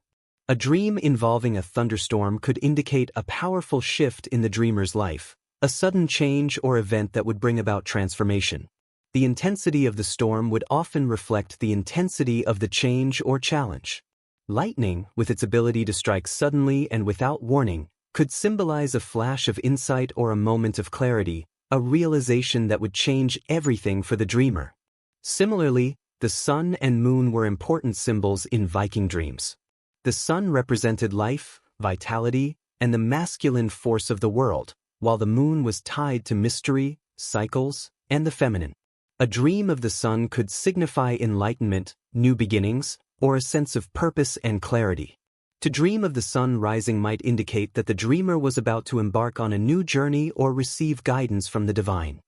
A dream involving a thunderstorm could indicate a powerful shift in the dreamer's life, a sudden change or event that would bring about transformation. The intensity of the storm would often reflect the intensity of the change or challenge. Lightning, with its ability to strike suddenly and without warning, could symbolize a flash of insight or a moment of clarity, a realization that would change everything for the dreamer. Similarly, the sun and moon were important symbols in Viking dreams. The sun represented life, vitality, and the masculine force of the world, while the moon was tied to mystery, cycles, and the feminine. A dream of the sun could signify enlightenment, new beginnings, or a sense of purpose and clarity. To dream of the sun rising might indicate that the dreamer was about to embark on a new journey or receive guidance from the divine.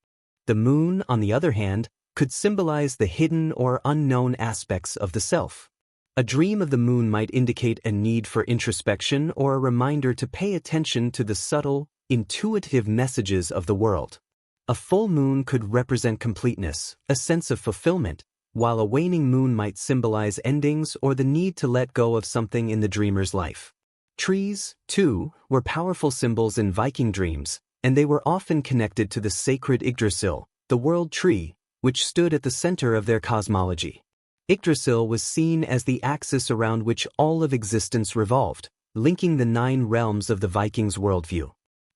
The moon, on the other hand, could symbolize the hidden or unknown aspects of the self. A dream of the moon might indicate a need for introspection or a reminder to pay attention to the subtle, intuitive messages of the world. A full moon could represent completeness, a sense of fulfillment, while a waning moon might symbolize endings or the need to let go of something in the dreamer's life. Trees, too, were powerful symbols in Viking dreams, and they were often connected to the sacred Yggdrasil, the world tree, which stood at the center of their cosmology. Yggdrasil was seen as the axis around which all of existence revolved, linking the 9 realms of the Vikings' worldview.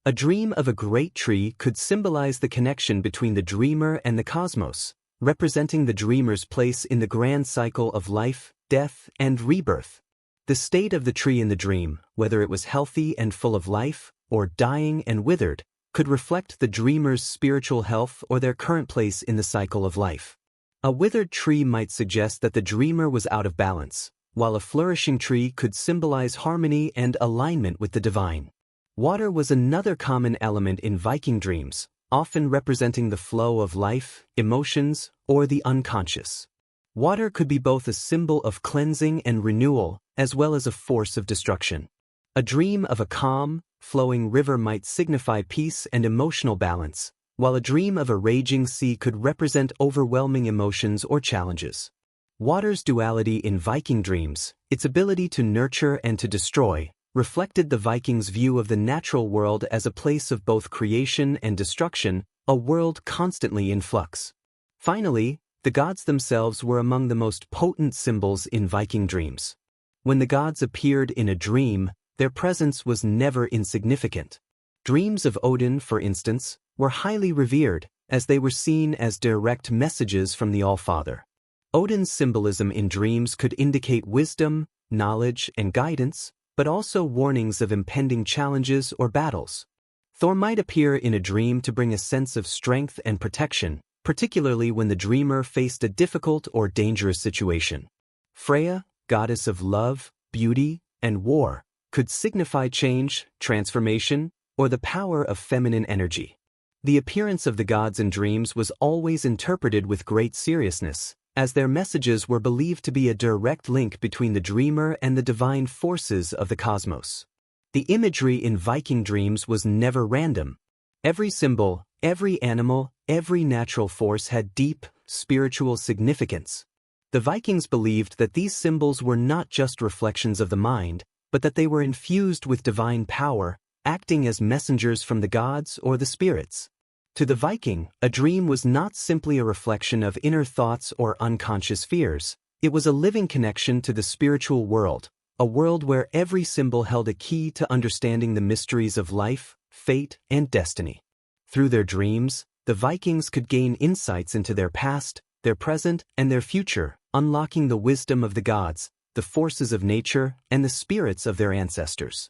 A dream of a great tree could symbolize the connection between the dreamer and the cosmos, representing the dreamer's place in the grand cycle of life, death, and rebirth. The state of the tree in the dream, whether it was healthy and full of life, or dying and withered, could reflect the dreamer's spiritual health or their current place in the cycle of life. A withered tree might suggest that the dreamer was out of balance, while a flourishing tree could symbolize harmony and alignment with the divine. Water was another common element in Viking dreams, often representing the flow of life, emotions, or the unconscious. Water could be both a symbol of cleansing and renewal, as well as a force of destruction. A dream of a calm, flowing river might signify peace and emotional balance, while a dream of a raging sea could represent overwhelming emotions or challenges. Water's duality in Viking dreams, its ability to nurture and to destroy, reflected the Vikings' view of the natural world as a place of both creation and destruction, a world constantly in flux. Finally, the gods themselves were among the most potent symbols in Viking dreams. When the gods appeared in a dream, their presence was never insignificant. Dreams of Odin, for instance, were highly revered, as they were seen as direct messages from the All-Father. Odin's symbolism in dreams could indicate wisdom, knowledge, and guidance, but also warnings of impending challenges or battles. Thor might appear in a dream to bring a sense of strength and protection, particularly when the dreamer faced a difficult or dangerous situation. Freya, goddess of love, beauty, and war, could signify change, transformation, or the power of feminine energy. The appearance of the gods in dreams was always interpreted with great seriousness, as their messages were believed to be a direct link between the dreamer and the divine forces of the cosmos. The imagery in Viking dreams was never random. Every symbol, every animal, every natural force had deep, spiritual significance. The Vikings believed that these symbols were not just reflections of the mind, but that they were infused with divine power, acting as messengers from the gods or the spirits. To the Viking, a dream was not simply a reflection of inner thoughts or unconscious fears. It was a living connection to the spiritual world, a world where every symbol held a key to understanding the mysteries of life, fate, and destiny. Through their dreams, the Vikings could gain insights into their past, their present, and their future, unlocking the wisdom of the gods, the forces of nature, and the spirits of their ancestors.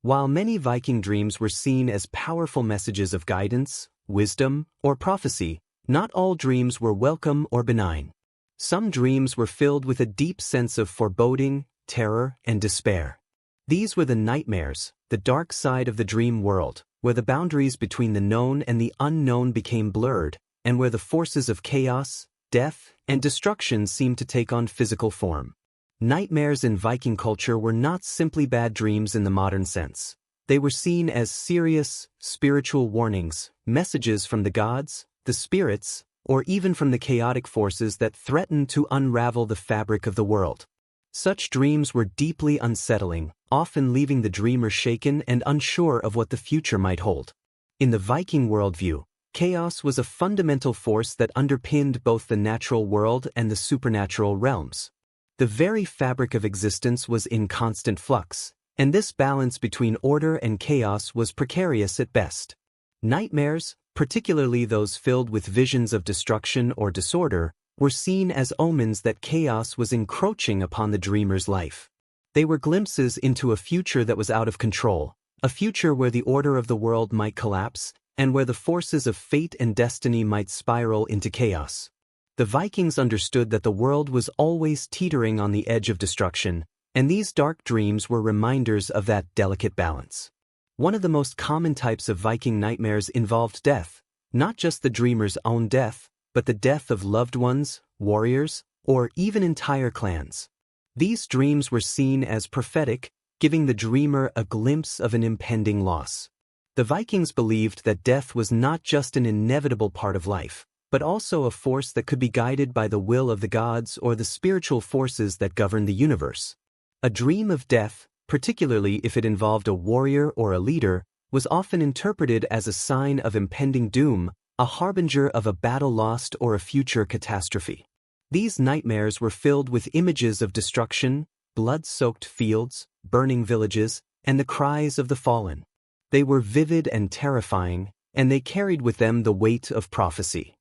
While many Viking dreams were seen as powerful messages of guidance, wisdom, or prophecy, not all dreams were welcome or benign. Some dreams were filled with a deep sense of foreboding, terror, and despair. These were the nightmares, the dark side of the dream world, where the boundaries between the known and the unknown became blurred, and where the forces of chaos, death, and destruction seemed to take on physical form. Nightmares in Viking culture were not simply bad dreams in the modern sense. They were seen as serious, spiritual warnings, messages from the gods, the spirits, or even from the chaotic forces that threatened to unravel the fabric of the world. Such dreams were deeply unsettling, often leaving the dreamer shaken and unsure of what the future might hold. In the Viking worldview, chaos was a fundamental force that underpinned both the natural world and the supernatural realms. The very fabric of existence was in constant flux, and this balance between order and chaos was precarious at best. Nightmares, particularly those filled with visions of destruction or disorder, were seen as omens that chaos was encroaching upon the dreamer's life. They were glimpses into a future that was out of control, a future where the order of the world might collapse, and where the forces of fate and destiny might spiral into chaos. The Vikings understood that the world was always teetering on the edge of destruction, and these dark dreams were reminders of that delicate balance. One of the most common types of Viking nightmares involved death, not just the dreamer's own death, but the death of loved ones, warriors, or even entire clans. These dreams were seen as prophetic, giving the dreamer a glimpse of an impending loss. The Vikings believed that death was not just an inevitable part of life, but also a force that could be guided by the will of the gods or the spiritual forces that govern the universe. A dream of death, particularly if it involved a warrior or a leader, was often interpreted as a sign of impending doom, a harbinger of a battle lost or a future catastrophe. These nightmares were filled with images of destruction, blood-soaked fields, burning villages, and the cries of the fallen. They were vivid and terrifying, and they carried with them the weight of prophecy.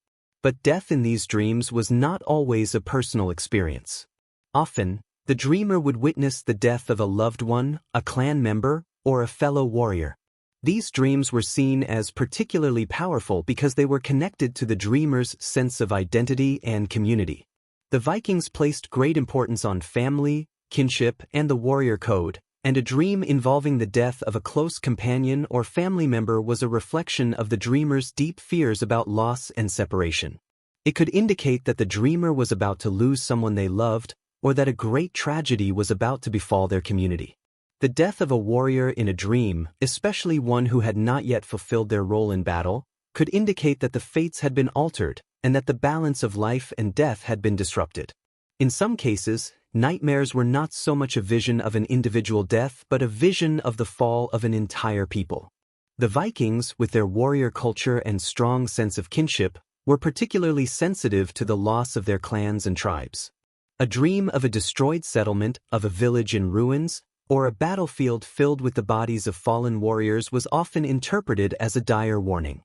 But death in these dreams was not always a personal experience. Often, the dreamer would witness the death of a loved one, a clan member, or a fellow warrior. These dreams were seen as particularly powerful because they were connected to the dreamer's sense of identity and community. The Vikings placed great importance on family, kinship, and the warrior code, and a dream involving the death of a close companion or family member was a reflection of the dreamer's deep fears about loss and separation. It could indicate that the dreamer was about to lose someone they loved, or that a great tragedy was about to befall their community. The death of a warrior in a dream, especially one who had not yet fulfilled their role in battle, could indicate that the fates had been altered and that the balance of life and death had been disrupted. In some cases, nightmares were not so much a vision of an individual death but a vision of the fall of an entire people. The Vikings, with their warrior culture and strong sense of kinship, were particularly sensitive to the loss of their clans and tribes. A dream of a destroyed settlement, of a village in ruins, or a battlefield filled with the bodies of fallen warriors was often interpreted as a dire warning.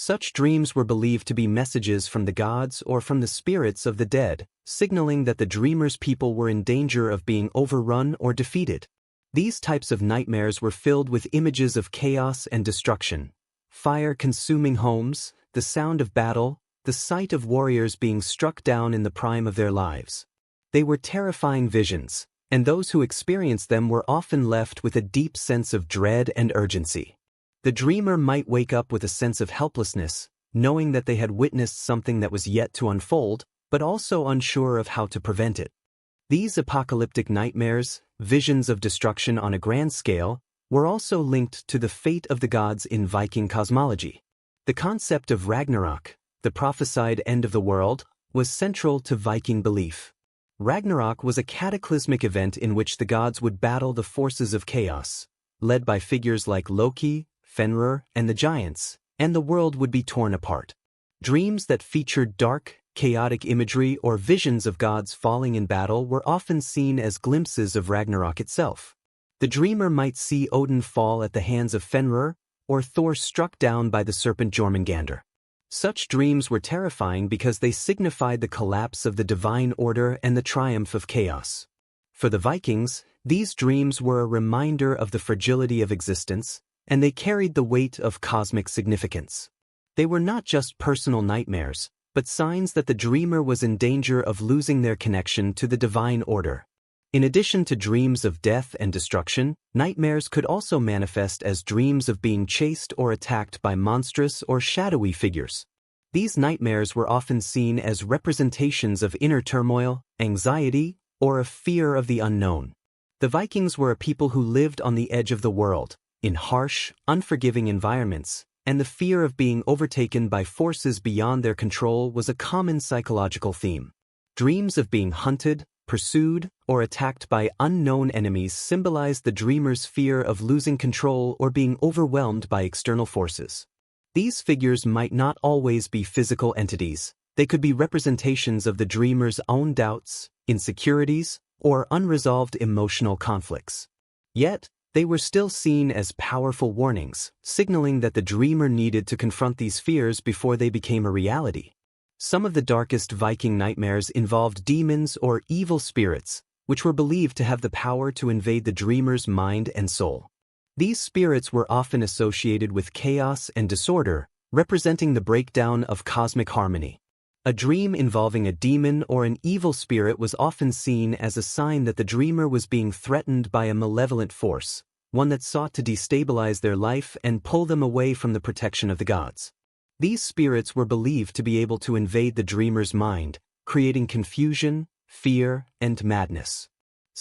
Such dreams were believed to be messages from the gods or from the spirits of the dead, signaling that the dreamer's people were in danger of being overrun or defeated. These types of nightmares were filled with images of chaos and destruction, fire consuming homes, the sound of battle, the sight of warriors being struck down in the prime of their lives. They were terrifying visions, and those who experienced them were often left with a deep sense of dread and urgency. The dreamer might wake up with a sense of helplessness, knowing that they had witnessed something that was yet to unfold, but also unsure of how to prevent it. These apocalyptic nightmares, visions of destruction on a grand scale, were also linked to the fate of the gods in Viking cosmology. The concept of Ragnarok, the prophesied end of the world, was central to Viking belief. Ragnarok was a cataclysmic event in which the gods would battle the forces of chaos, led by figures like Loki, Fenrir, and the giants, and the world would be torn apart. Dreams that featured dark, chaotic imagery or visions of gods falling in battle were often seen as glimpses of Ragnarok itself. The dreamer might see Odin fall at the hands of Fenrir, or Thor struck down by the serpent Jormungandr. Such dreams were terrifying because they signified the collapse of the divine order and the triumph of chaos. For the Vikings, these dreams were a reminder of the fragility of existence, and they carried the weight of cosmic significance. They were not just personal nightmares, but signs that the dreamer was in danger of losing their connection to the divine order. In addition to dreams of death and destruction, nightmares could also manifest as dreams of being chased or attacked by monstrous or shadowy figures. These nightmares were often seen as representations of inner turmoil, anxiety, or a fear of the unknown. The Vikings were a people who lived on the edge of the world, in harsh, unforgiving environments, and the fear of being overtaken by forces beyond their control was a common psychological theme. Dreams of being hunted, pursued, or attacked by unknown enemies symbolized the dreamer's fear of losing control or being overwhelmed by external forces. These figures might not always be physical entities. They could be representations of the dreamer's own doubts, insecurities, or unresolved emotional conflicts. Yet, they were still seen as powerful warnings, signaling that the dreamer needed to confront these fears before they became a reality. Some of the darkest Viking nightmares involved demons or evil spirits, which were believed to have the power to invade the dreamer's mind and soul. These spirits were often associated with chaos and disorder, representing the breakdown of cosmic harmony. A dream involving a demon or an evil spirit was often seen as a sign that the dreamer was being threatened by a malevolent force, one that sought to destabilize their life and pull them away from the protection of the gods. These spirits were believed to be able to invade the dreamer's mind, creating confusion, fear, and madness.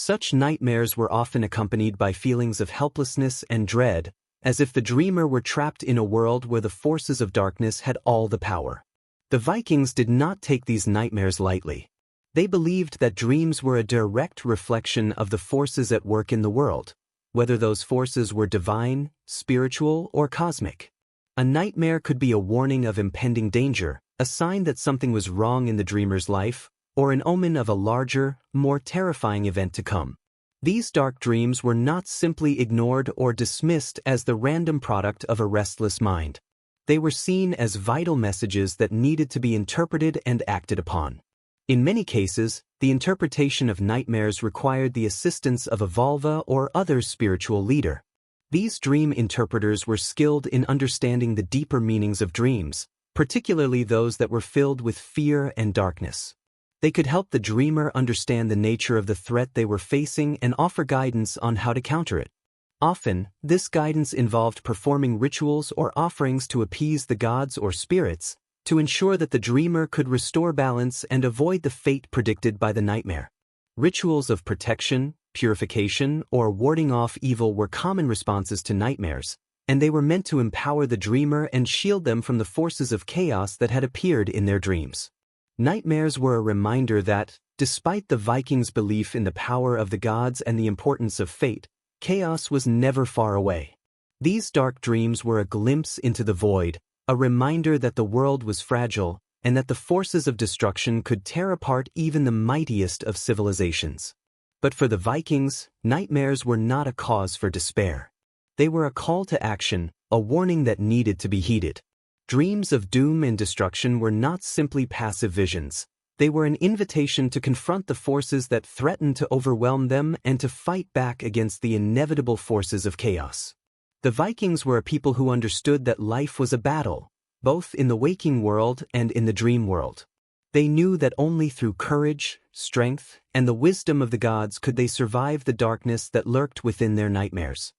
Such nightmares were often accompanied by feelings of helplessness and dread, as if the dreamer were trapped in a world where the forces of darkness had all the power. The Vikings did not take these nightmares lightly. They believed that dreams were a direct reflection of the forces at work in the world, whether those forces were divine, spiritual, or cosmic. A nightmare could be a warning of impending danger, a sign that something was wrong in the dreamer's life, or an omen of a larger, more terrifying event to come. These dark dreams were not simply ignored or dismissed as the random product of a restless mind. They were seen as vital messages that needed to be interpreted and acted upon. In many cases, the interpretation of nightmares required the assistance of a Volva or other spiritual leader. These dream interpreters were skilled in understanding the deeper meanings of dreams, particularly those that were filled with fear and darkness. They could help the dreamer understand the nature of the threat they were facing and offer guidance on how to counter it. Often, this guidance involved performing rituals or offerings to appease the gods or spirits, to ensure that the dreamer could restore balance and avoid the fate predicted by the nightmare. Rituals of protection, purification, or warding off evil were common responses to nightmares, and they were meant to empower the dreamer and shield them from the forces of chaos that had appeared in their dreams. Nightmares were a reminder that, despite the Vikings' belief in the power of the gods and the importance of fate, chaos was never far away. These dark dreams were a glimpse into the void, a reminder that the world was fragile and that the forces of destruction could tear apart even the mightiest of civilizations. But for the Vikings, nightmares were not a cause for despair. They were a call to action, a warning that needed to be heeded. Dreams of doom and destruction were not simply passive visions. They were an invitation to confront the forces that threatened to overwhelm them and to fight back against the inevitable forces of chaos. The Vikings were a people who understood that life was a battle, both in the waking world and in the dream world. They knew that only through courage, strength, and the wisdom of the gods could they survive the darkness that lurked within their nightmares.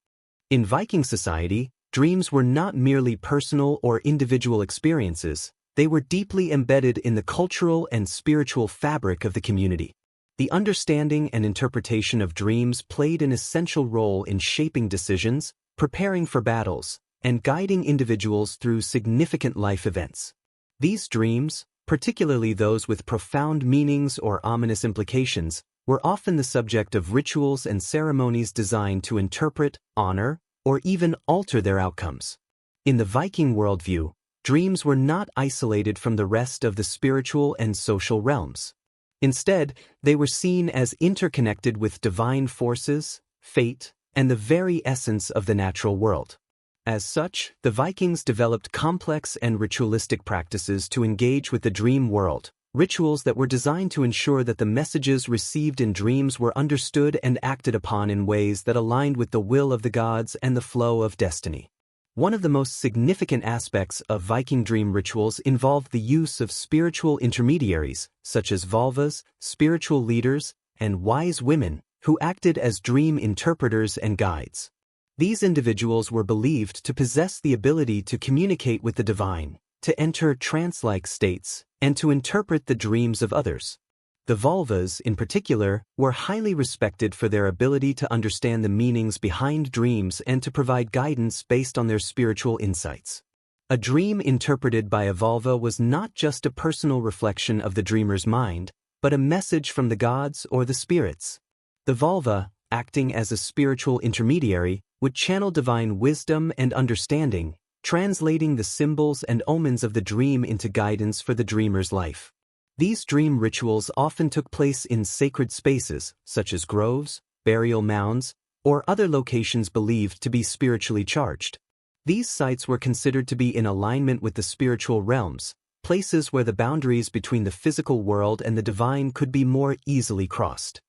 In Viking society, dreams were not merely personal or individual experiences, they were deeply embedded in the cultural and spiritual fabric of the community. The understanding and interpretation of dreams played an essential role in shaping decisions, preparing for battles, and guiding individuals through significant life events. These dreams, particularly those with profound meanings or ominous implications, were often the subject of rituals and ceremonies designed to interpret, honor, or even alter their outcomes. In the Viking worldview, dreams were not isolated from the rest of the spiritual and social realms. Instead, they were seen as interconnected with divine forces, fate, and the very essence of the natural world. As such, the Vikings developed complex and ritualistic practices to engage with the dream world, rituals that were designed to ensure that the messages received in dreams were understood and acted upon in ways that aligned with the will of the gods and the flow of destiny. One of the most significant aspects of Viking dream rituals involved the use of spiritual intermediaries, such as Volvas, spiritual leaders, and wise women, who acted as dream interpreters and guides. These individuals were believed to possess the ability to communicate with the divine, to enter trance-like states, and to interpret the dreams of others. The Volvas, in particular, were highly respected for their ability to understand the meanings behind dreams and to provide guidance based on their spiritual insights. A dream interpreted by a Volva was not just a personal reflection of the dreamer's mind, but a message from the gods or the spirits. The Volva, acting as a spiritual intermediary, would channel divine wisdom and understanding, translating the symbols and omens of the dream into guidance for the dreamer's life. These dream rituals often took place in sacred spaces, such as groves, burial mounds, or other locations believed to be spiritually charged. These sites were considered to be in alignment with the spiritual realms, places where the boundaries between the physical world and the divine could be more easily crossed.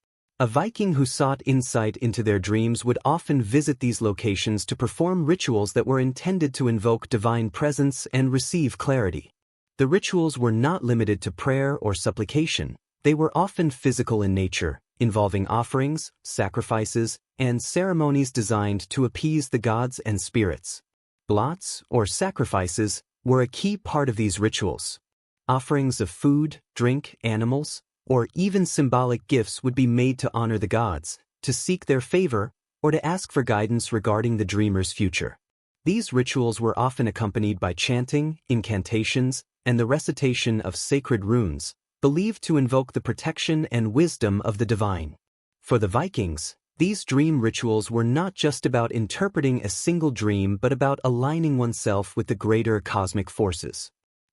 A Viking who sought insight into their dreams would often visit these locations to perform rituals that were intended to invoke divine presence and receive clarity. The rituals were not limited to prayer or supplication. They were often physical in nature, involving offerings, sacrifices, and ceremonies designed to appease the gods and spirits. Blots, or sacrifices, were a key part of these rituals. Offerings of food, drink, animals, or even symbolic gifts would be made to honor the gods, to seek their favor, or to ask for guidance regarding the dreamer's future. These rituals were often accompanied by chanting, incantations, and the recitation of sacred runes, believed to invoke the protection and wisdom of the divine. For the Vikings, these dream rituals were not just about interpreting a single dream but about aligning oneself with the greater cosmic forces.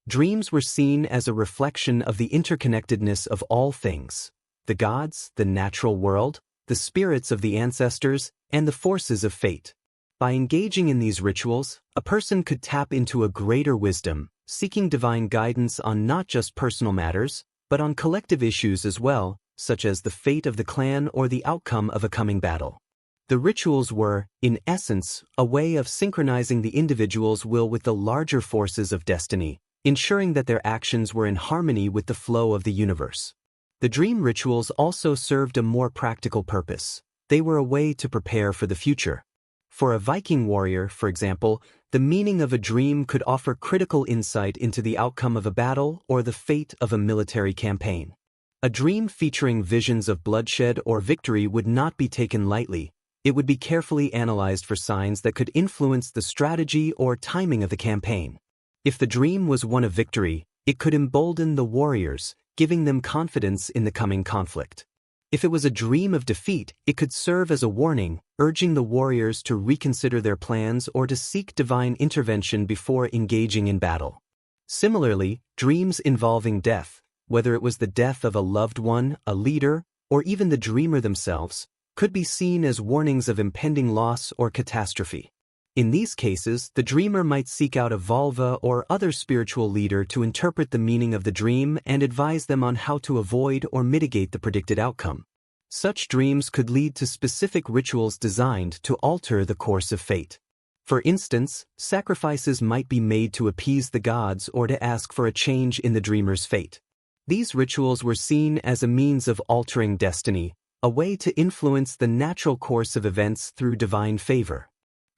Dreams were seen as a reflection of the interconnectedness of all things: the gods, the natural world, the spirits of the ancestors, and the forces of fate. By engaging in these rituals, a person could tap into a greater wisdom, seeking divine guidance on not just personal matters, but on collective issues as well, such as the fate of the clan or the outcome of a coming battle. The rituals were, in essence, a way of synchronizing the individual's will with the larger forces of destiny, ensuring that their actions were in harmony with the flow of the universe. The dream rituals also served a more practical purpose. They were a way to prepare for the future. For a Viking warrior, for example, the meaning of a dream could offer critical insight into the outcome of a battle or the fate of a military campaign. A dream featuring visions of bloodshed or victory would not be taken lightly. It would be carefully analyzed for signs that could influence the strategy or timing of the campaign. If the dream was one of victory, it could embolden the warriors, giving them confidence in the coming conflict. If it was a dream of defeat, it could serve as a warning, urging the warriors to reconsider their plans or to seek divine intervention before engaging in battle. Similarly, dreams involving death, whether it was the death of a loved one, a leader, or even the dreamer themselves, could be seen as warnings of impending loss or catastrophe. In these cases, the dreamer might seek out a Volva or other spiritual leader to interpret the meaning of the dream and advise them on how to avoid or mitigate the predicted outcome. Such dreams could lead to specific rituals designed to alter the course of fate. For instance, sacrifices might be made to appease the gods or to ask for a change in the dreamer's fate. These rituals were seen as a means of altering destiny, a way to influence the natural course of events through divine favor.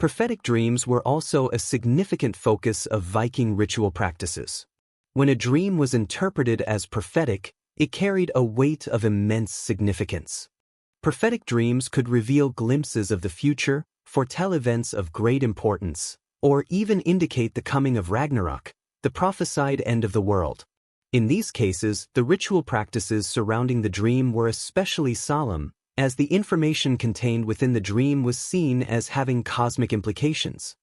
Prophetic dreams were also a significant focus of Viking ritual practices. When a dream was interpreted as prophetic, it carried a weight of immense significance. Prophetic dreams could reveal glimpses of the future, foretell events of great importance, or even indicate the coming of Ragnarok, the prophesied end of the world. In these cases, the ritual practices surrounding the dream were especially solemn, as the information contained within the dream was seen as having cosmic implications.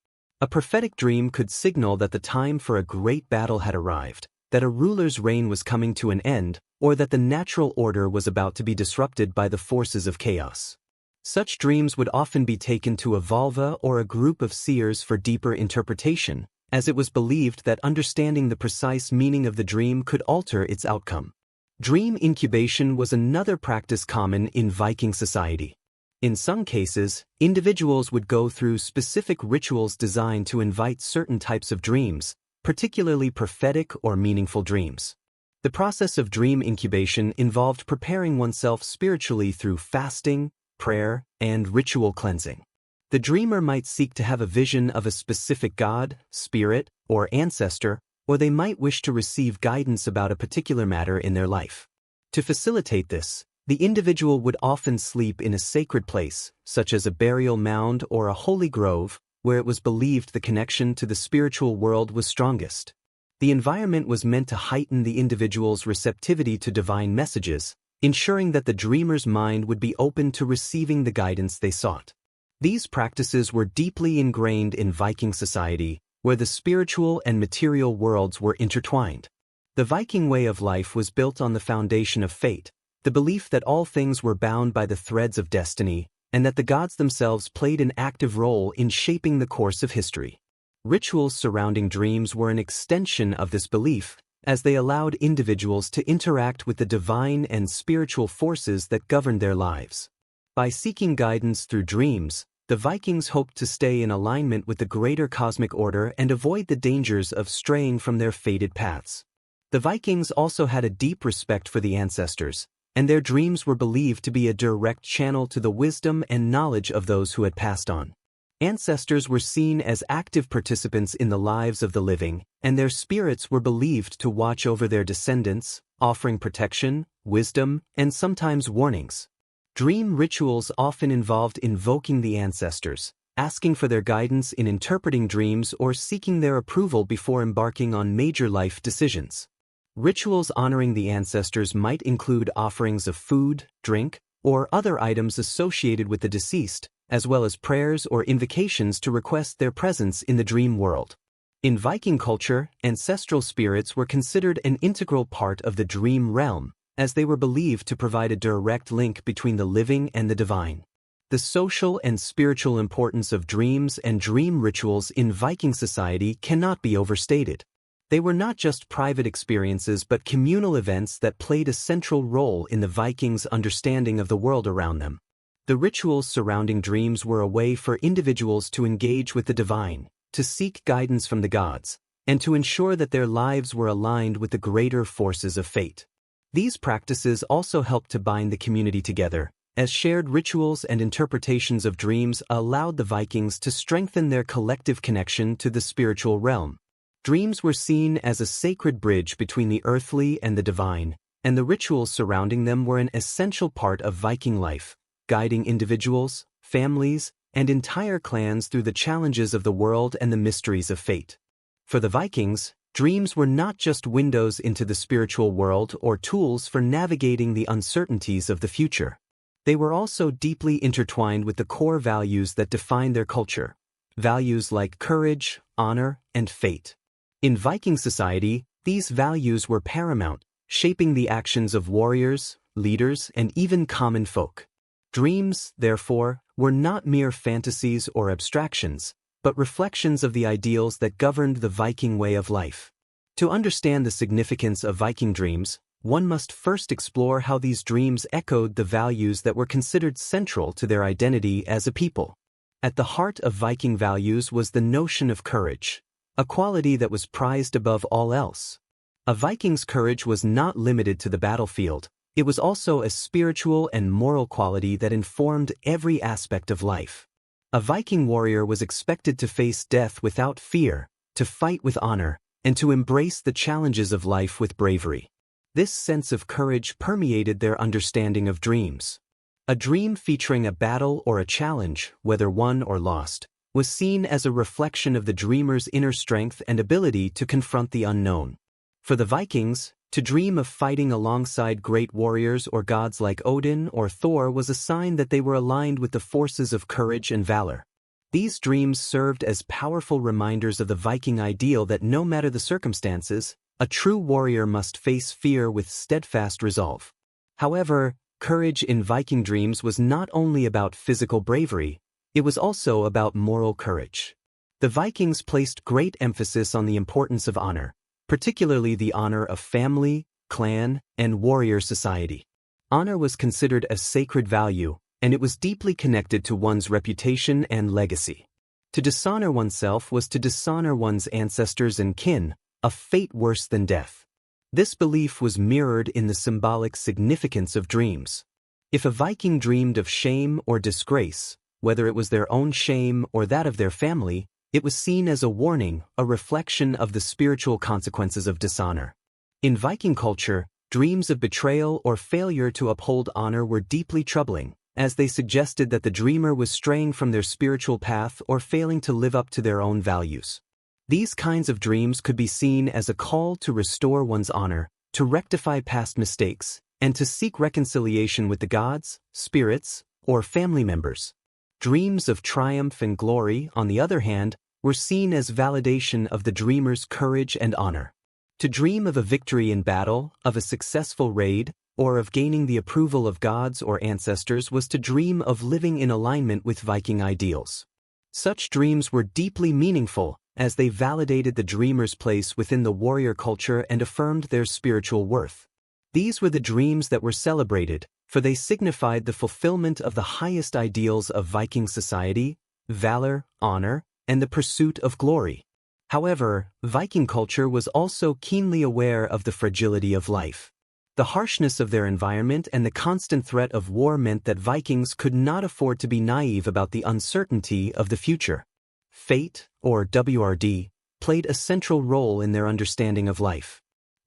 A prophetic dream could signal that the time for a great battle had arrived, that a ruler's reign was coming to an end, or that the natural order was about to be disrupted by the forces of chaos. Such dreams would often be taken to a Volva or a group of seers for deeper interpretation, as it was believed that understanding the precise meaning of the dream could alter its outcome. Dream incubation was another practice common in Viking society. In some cases, individuals would go through specific rituals designed to invite certain types of dreams, particularly prophetic or meaningful dreams. The process of dream incubation involved preparing oneself spiritually through fasting, prayer, and ritual cleansing. The dreamer might seek to have a vision of a specific god, spirit, or ancestor, or they might wish to receive guidance about a particular matter in their life. To facilitate this, the individual would often sleep in a sacred place, such as a burial mound or a holy grove, where it was believed the connection to the spiritual world was strongest. The environment was meant to heighten the individual's receptivity to divine messages, ensuring that the dreamer's mind would be open to receiving the guidance they sought. These practices were deeply ingrained in Viking society, where the spiritual and material worlds were intertwined. The Viking way of life was built on the foundation of fate, the belief that all things were bound by the threads of destiny, and that the gods themselves played an active role in shaping the course of history. Rituals surrounding dreams were an extension of this belief, as they allowed individuals to interact with the divine and spiritual forces that governed their lives. By seeking guidance through dreams, the Vikings hoped to stay in alignment with the greater cosmic order and avoid the dangers of straying from their fated paths. The Vikings also had a deep respect for the ancestors, and their dreams were believed to be a direct channel to the wisdom and knowledge of those who had passed on. Ancestors were seen as active participants in the lives of the living, and their spirits were believed to watch over their descendants, offering protection, wisdom, and sometimes warnings. Dream rituals often involved invoking the ancestors, asking for their guidance in interpreting dreams or seeking their approval before embarking on major life decisions. Rituals honoring the ancestors might include offerings of food, drink, or other items associated with the deceased, as well as prayers or invocations to request their presence in the dream world. In Viking culture, ancestral spirits were considered an integral part of the dream realm, as they were believed to provide a direct link between the living and the divine. The social and spiritual importance of dreams and dream rituals in Viking society cannot be overstated. They were not just private experiences but communal events that played a central role in the Vikings' understanding of the world around them. The rituals surrounding dreams were a way for individuals to engage with the divine, to seek guidance from the gods, and to ensure that their lives were aligned with the greater forces of fate. These practices also helped to bind the community together, as shared rituals and interpretations of dreams allowed the Vikings to strengthen their collective connection to the spiritual realm. Dreams were seen as a sacred bridge between the earthly and the divine, and the rituals surrounding them were an essential part of Viking life, guiding individuals, families, and entire clans through the challenges of the world and the mysteries of fate. For the Vikings, dreams were not just windows into the spiritual world or tools for navigating the uncertainties of the future. They were also deeply intertwined with the core values that define their culture, values like courage, honor, and fate. In Viking society, these values were paramount, shaping the actions of warriors, leaders, and even common folk. Dreams, therefore, were not mere fantasies or abstractions, but reflections of the ideals that governed the Viking way of life. To understand the significance of Viking dreams, one must first explore how these dreams echoed the values that were considered central to their identity as a people. At the heart of Viking values was the notion of courage, a quality that was prized above all else. A Viking's courage was not limited to the battlefield. It was also a spiritual and moral quality that informed every aspect of life. A Viking warrior was expected to face death without fear, to fight with honor, and to embrace the challenges of life with bravery. This sense of courage permeated their understanding of dreams. A dream featuring a battle or a challenge, whether won or lost, was seen as a reflection of the dreamer's inner strength and ability to confront the unknown. For the Vikings, to dream of fighting alongside great warriors or gods like Odin or Thor was a sign that they were aligned with the forces of courage and valor. These dreams served as powerful reminders of the Viking ideal that no matter the circumstances, a true warrior must face fear with steadfast resolve. However, courage in Viking dreams was not only about physical bravery, it was also about moral courage. The Vikings placed great emphasis on the importance of honor, particularly the honor of family, clan, and warrior society. Honor was considered a sacred value, and it was deeply connected to one's reputation and legacy. To dishonor oneself was to dishonor one's ancestors and kin, a fate worse than death. This belief was mirrored in the symbolic significance of dreams. If a Viking dreamed of shame or disgrace, whether it was their own shame or that of their family, it was seen as a warning, a reflection of the spiritual consequences of dishonor. In Viking culture, dreams of betrayal or failure to uphold honor were deeply troubling, as they suggested that the dreamer was straying from their spiritual path or failing to live up to their own values. These kinds of dreams could be seen as a call to restore one's honor, to rectify past mistakes, and to seek reconciliation with the gods, spirits, or family members. Dreams of triumph and glory, on the other hand, were seen as validation of the dreamer's courage and honor. To dream of a victory in battle, of a successful raid, or of gaining the approval of gods or ancestors was to dream of living in alignment with Viking ideals. Such dreams were deeply meaningful, as they validated the dreamer's place within the warrior culture and affirmed their spiritual worth. These were the dreams that were celebrated, for they signified the fulfillment of the highest ideals of Viking society, valor, honor, and the pursuit of glory. However, Viking culture was also keenly aware of the fragility of life. The harshness of their environment and the constant threat of war meant that Vikings could not afford to be naive about the uncertainty of the future. Fate, or WRD, played a central role in their understanding of life.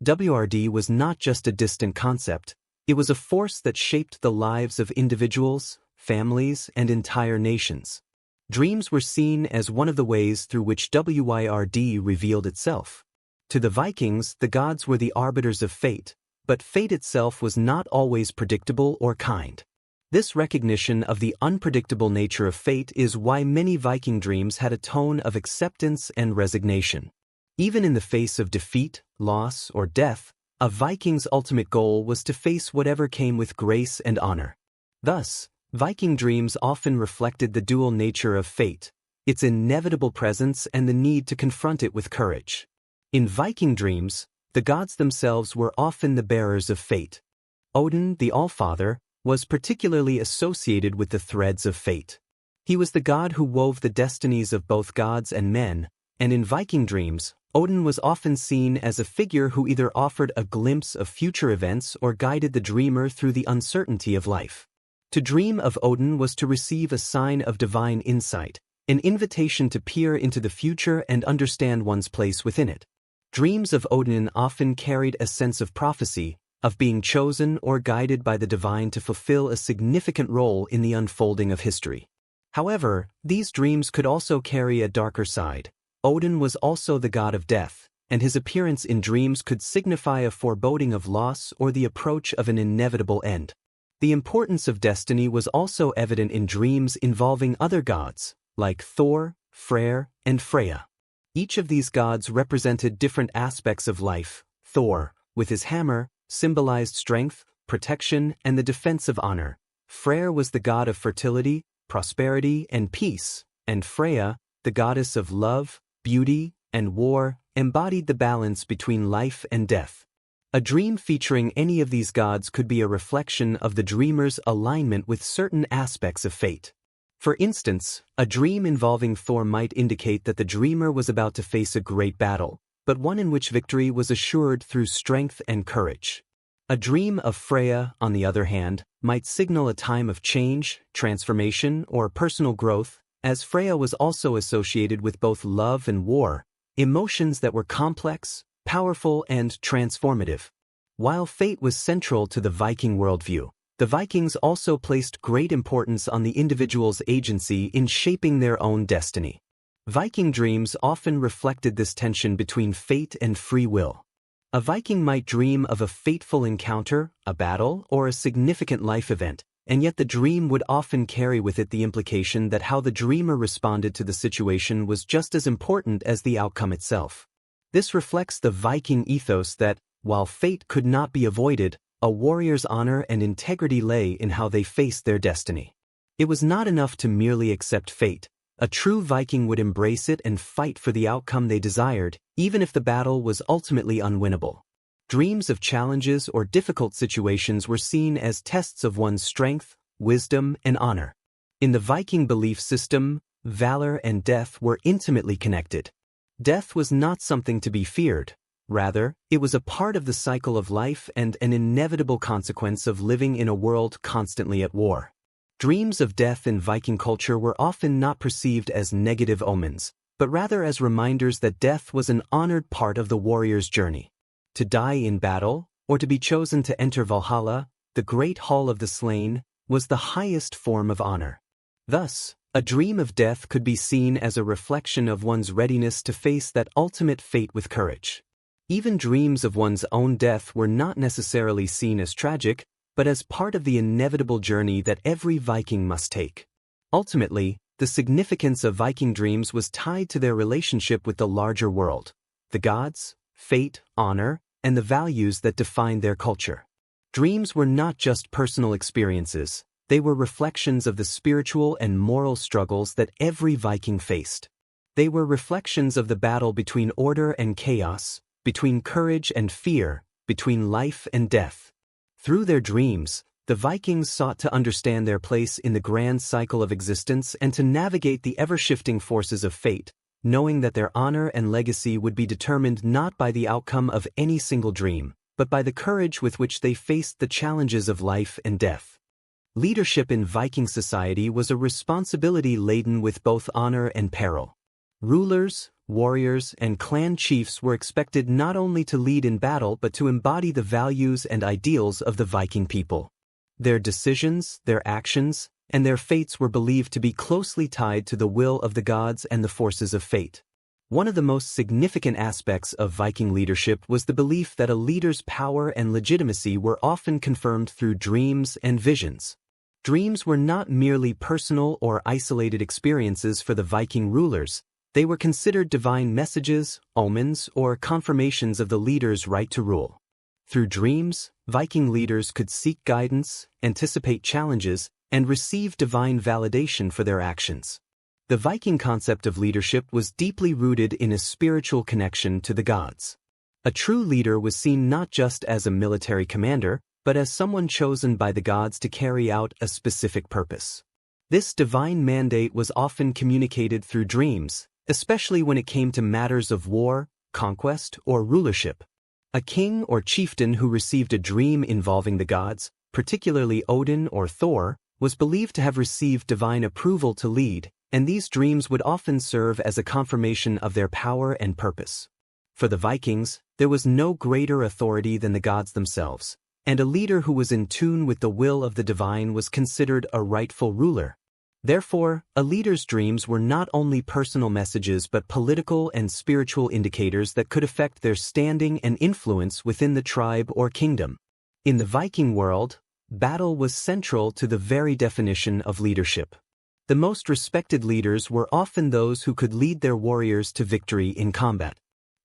WRD was not just a distant concept, It was a force that shaped the lives of individuals, families, and entire nations. Dreams were seen as one of the ways through which Wyrd revealed itself. To the Vikings, the gods were the arbiters of fate, but fate itself was not always predictable or kind. This recognition of the unpredictable nature of fate is why many Viking dreams had a tone of acceptance and resignation. Even in the face of defeat, loss, or death, a Viking's ultimate goal was to face whatever came with grace and honor. Thus, Viking dreams often reflected the dual nature of fate, its inevitable presence and the need to confront it with courage. In Viking dreams, the gods themselves were often the bearers of fate. Odin, the Allfather, was particularly associated with the threads of fate. He was the god who wove the destinies of both gods and men, and in Viking dreams, Odin was often seen as a figure who either offered a glimpse of future events or guided the dreamer through the uncertainty of life. To dream of Odin was to receive a sign of divine insight, an invitation to peer into the future and understand one's place within it. Dreams of Odin often carried a sense of prophecy, of being chosen or guided by the divine to fulfill a significant role in the unfolding of history. However, these dreams could also carry a darker side. Odin was also the god of death, and his appearance in dreams could signify a foreboding of loss or the approach of an inevitable end. The importance of destiny was also evident in dreams involving other gods, like Thor, Freyr, and Freya. Each of these gods represented different aspects of life. Thor, with his hammer, symbolized strength, protection, and the defense of honor. Freyr was the god of fertility, prosperity, and peace, and Freya, the goddess of love, beauty, and war, embodied the balance between life and death. A dream featuring any of these gods could be a reflection of the dreamer's alignment with certain aspects of fate. For instance, a dream involving Thor might indicate that the dreamer was about to face a great battle, but one in which victory was assured through strength and courage. A dream of Freya, on the other hand, might signal a time of change, transformation, or personal growth, as Freya was also associated with both love and war, emotions that were complex, powerful, and transformative. While fate was central to the Viking worldview, the Vikings also placed great importance on the individual's agency in shaping their own destiny. Viking dreams often reflected this tension between fate and free will. A Viking might dream of a fateful encounter, a battle, or a significant life event, and yet the dream would often carry with it the implication that how the dreamer responded to the situation was just as important as the outcome itself. This reflects the Viking ethos that, while fate could not be avoided, a warrior's honor and integrity lay in how they faced their destiny. It was not enough to merely accept fate. A true Viking would embrace it and fight for the outcome they desired, even if the battle was ultimately unwinnable. Dreams of challenges or difficult situations were seen as tests of one's strength, wisdom, and honor. In the Viking belief system, valor and death were intimately connected. Death was not something to be feared. Rather, it was a part of the cycle of life and an inevitable consequence of living in a world constantly at war. Dreams of death in Viking culture were often not perceived as negative omens, but rather as reminders that death was an honored part of the warrior's journey. To die in battle, or to be chosen to enter Valhalla, the great hall of the slain, was the highest form of honor. Thus, a dream of death could be seen as a reflection of one's readiness to face that ultimate fate with courage. Even dreams of one's own death were not necessarily seen as tragic, but as part of the inevitable journey that every Viking must take. Ultimately, the significance of Viking dreams was tied to their relationship with the larger world, the gods, fate, honor, and the values that defined their culture. Dreams were not just personal experiences, they were reflections of the spiritual and moral struggles that every Viking faced. They were reflections of the battle between order and chaos, between courage and fear, between life and death. Through their dreams, the Vikings sought to understand their place in the grand cycle of existence and to navigate the ever-shifting forces of fate, knowing that their honor and legacy would be determined not by the outcome of any single dream, but by the courage with which they faced the challenges of life and death. Leadership in Viking society was a responsibility laden with both honor and peril. Rulers, warriors, and clan chiefs were expected not only to lead in battle but to embody the values and ideals of the Viking people. Their decisions, their actions, and their fates were believed to be closely tied to the will of the gods and the forces of fate. One of the most significant aspects of Viking leadership was the belief that a leader's power and legitimacy were often confirmed through dreams and visions. Dreams were not merely personal or isolated experiences for the Viking rulers. They were considered divine messages, omens, or confirmations of the leader's right to rule. Through dreams, Viking leaders could seek guidance, anticipate challenges, and receive divine validation for their actions. The Viking concept of leadership was deeply rooted in a spiritual connection to the gods. A true leader was seen not just as a military commander, but as someone chosen by the gods to carry out a specific purpose. This divine mandate was often communicated through dreams, especially when it came to matters of war, conquest, or rulership. A king or chieftain who received a dream involving the gods, particularly Odin or Thor, was believed to have received divine approval to lead, and these dreams would often serve as a confirmation of their power and purpose. For the Vikings, there was no greater authority than the gods themselves, and a leader who was in tune with the will of the divine was considered a rightful ruler. Therefore, a leader's dreams were not only personal messages but political and spiritual indicators that could affect their standing and influence within the tribe or kingdom. In the Viking world, battle was central to the very definition of leadership. The most respected leaders were often those who could lead their warriors to victory in combat.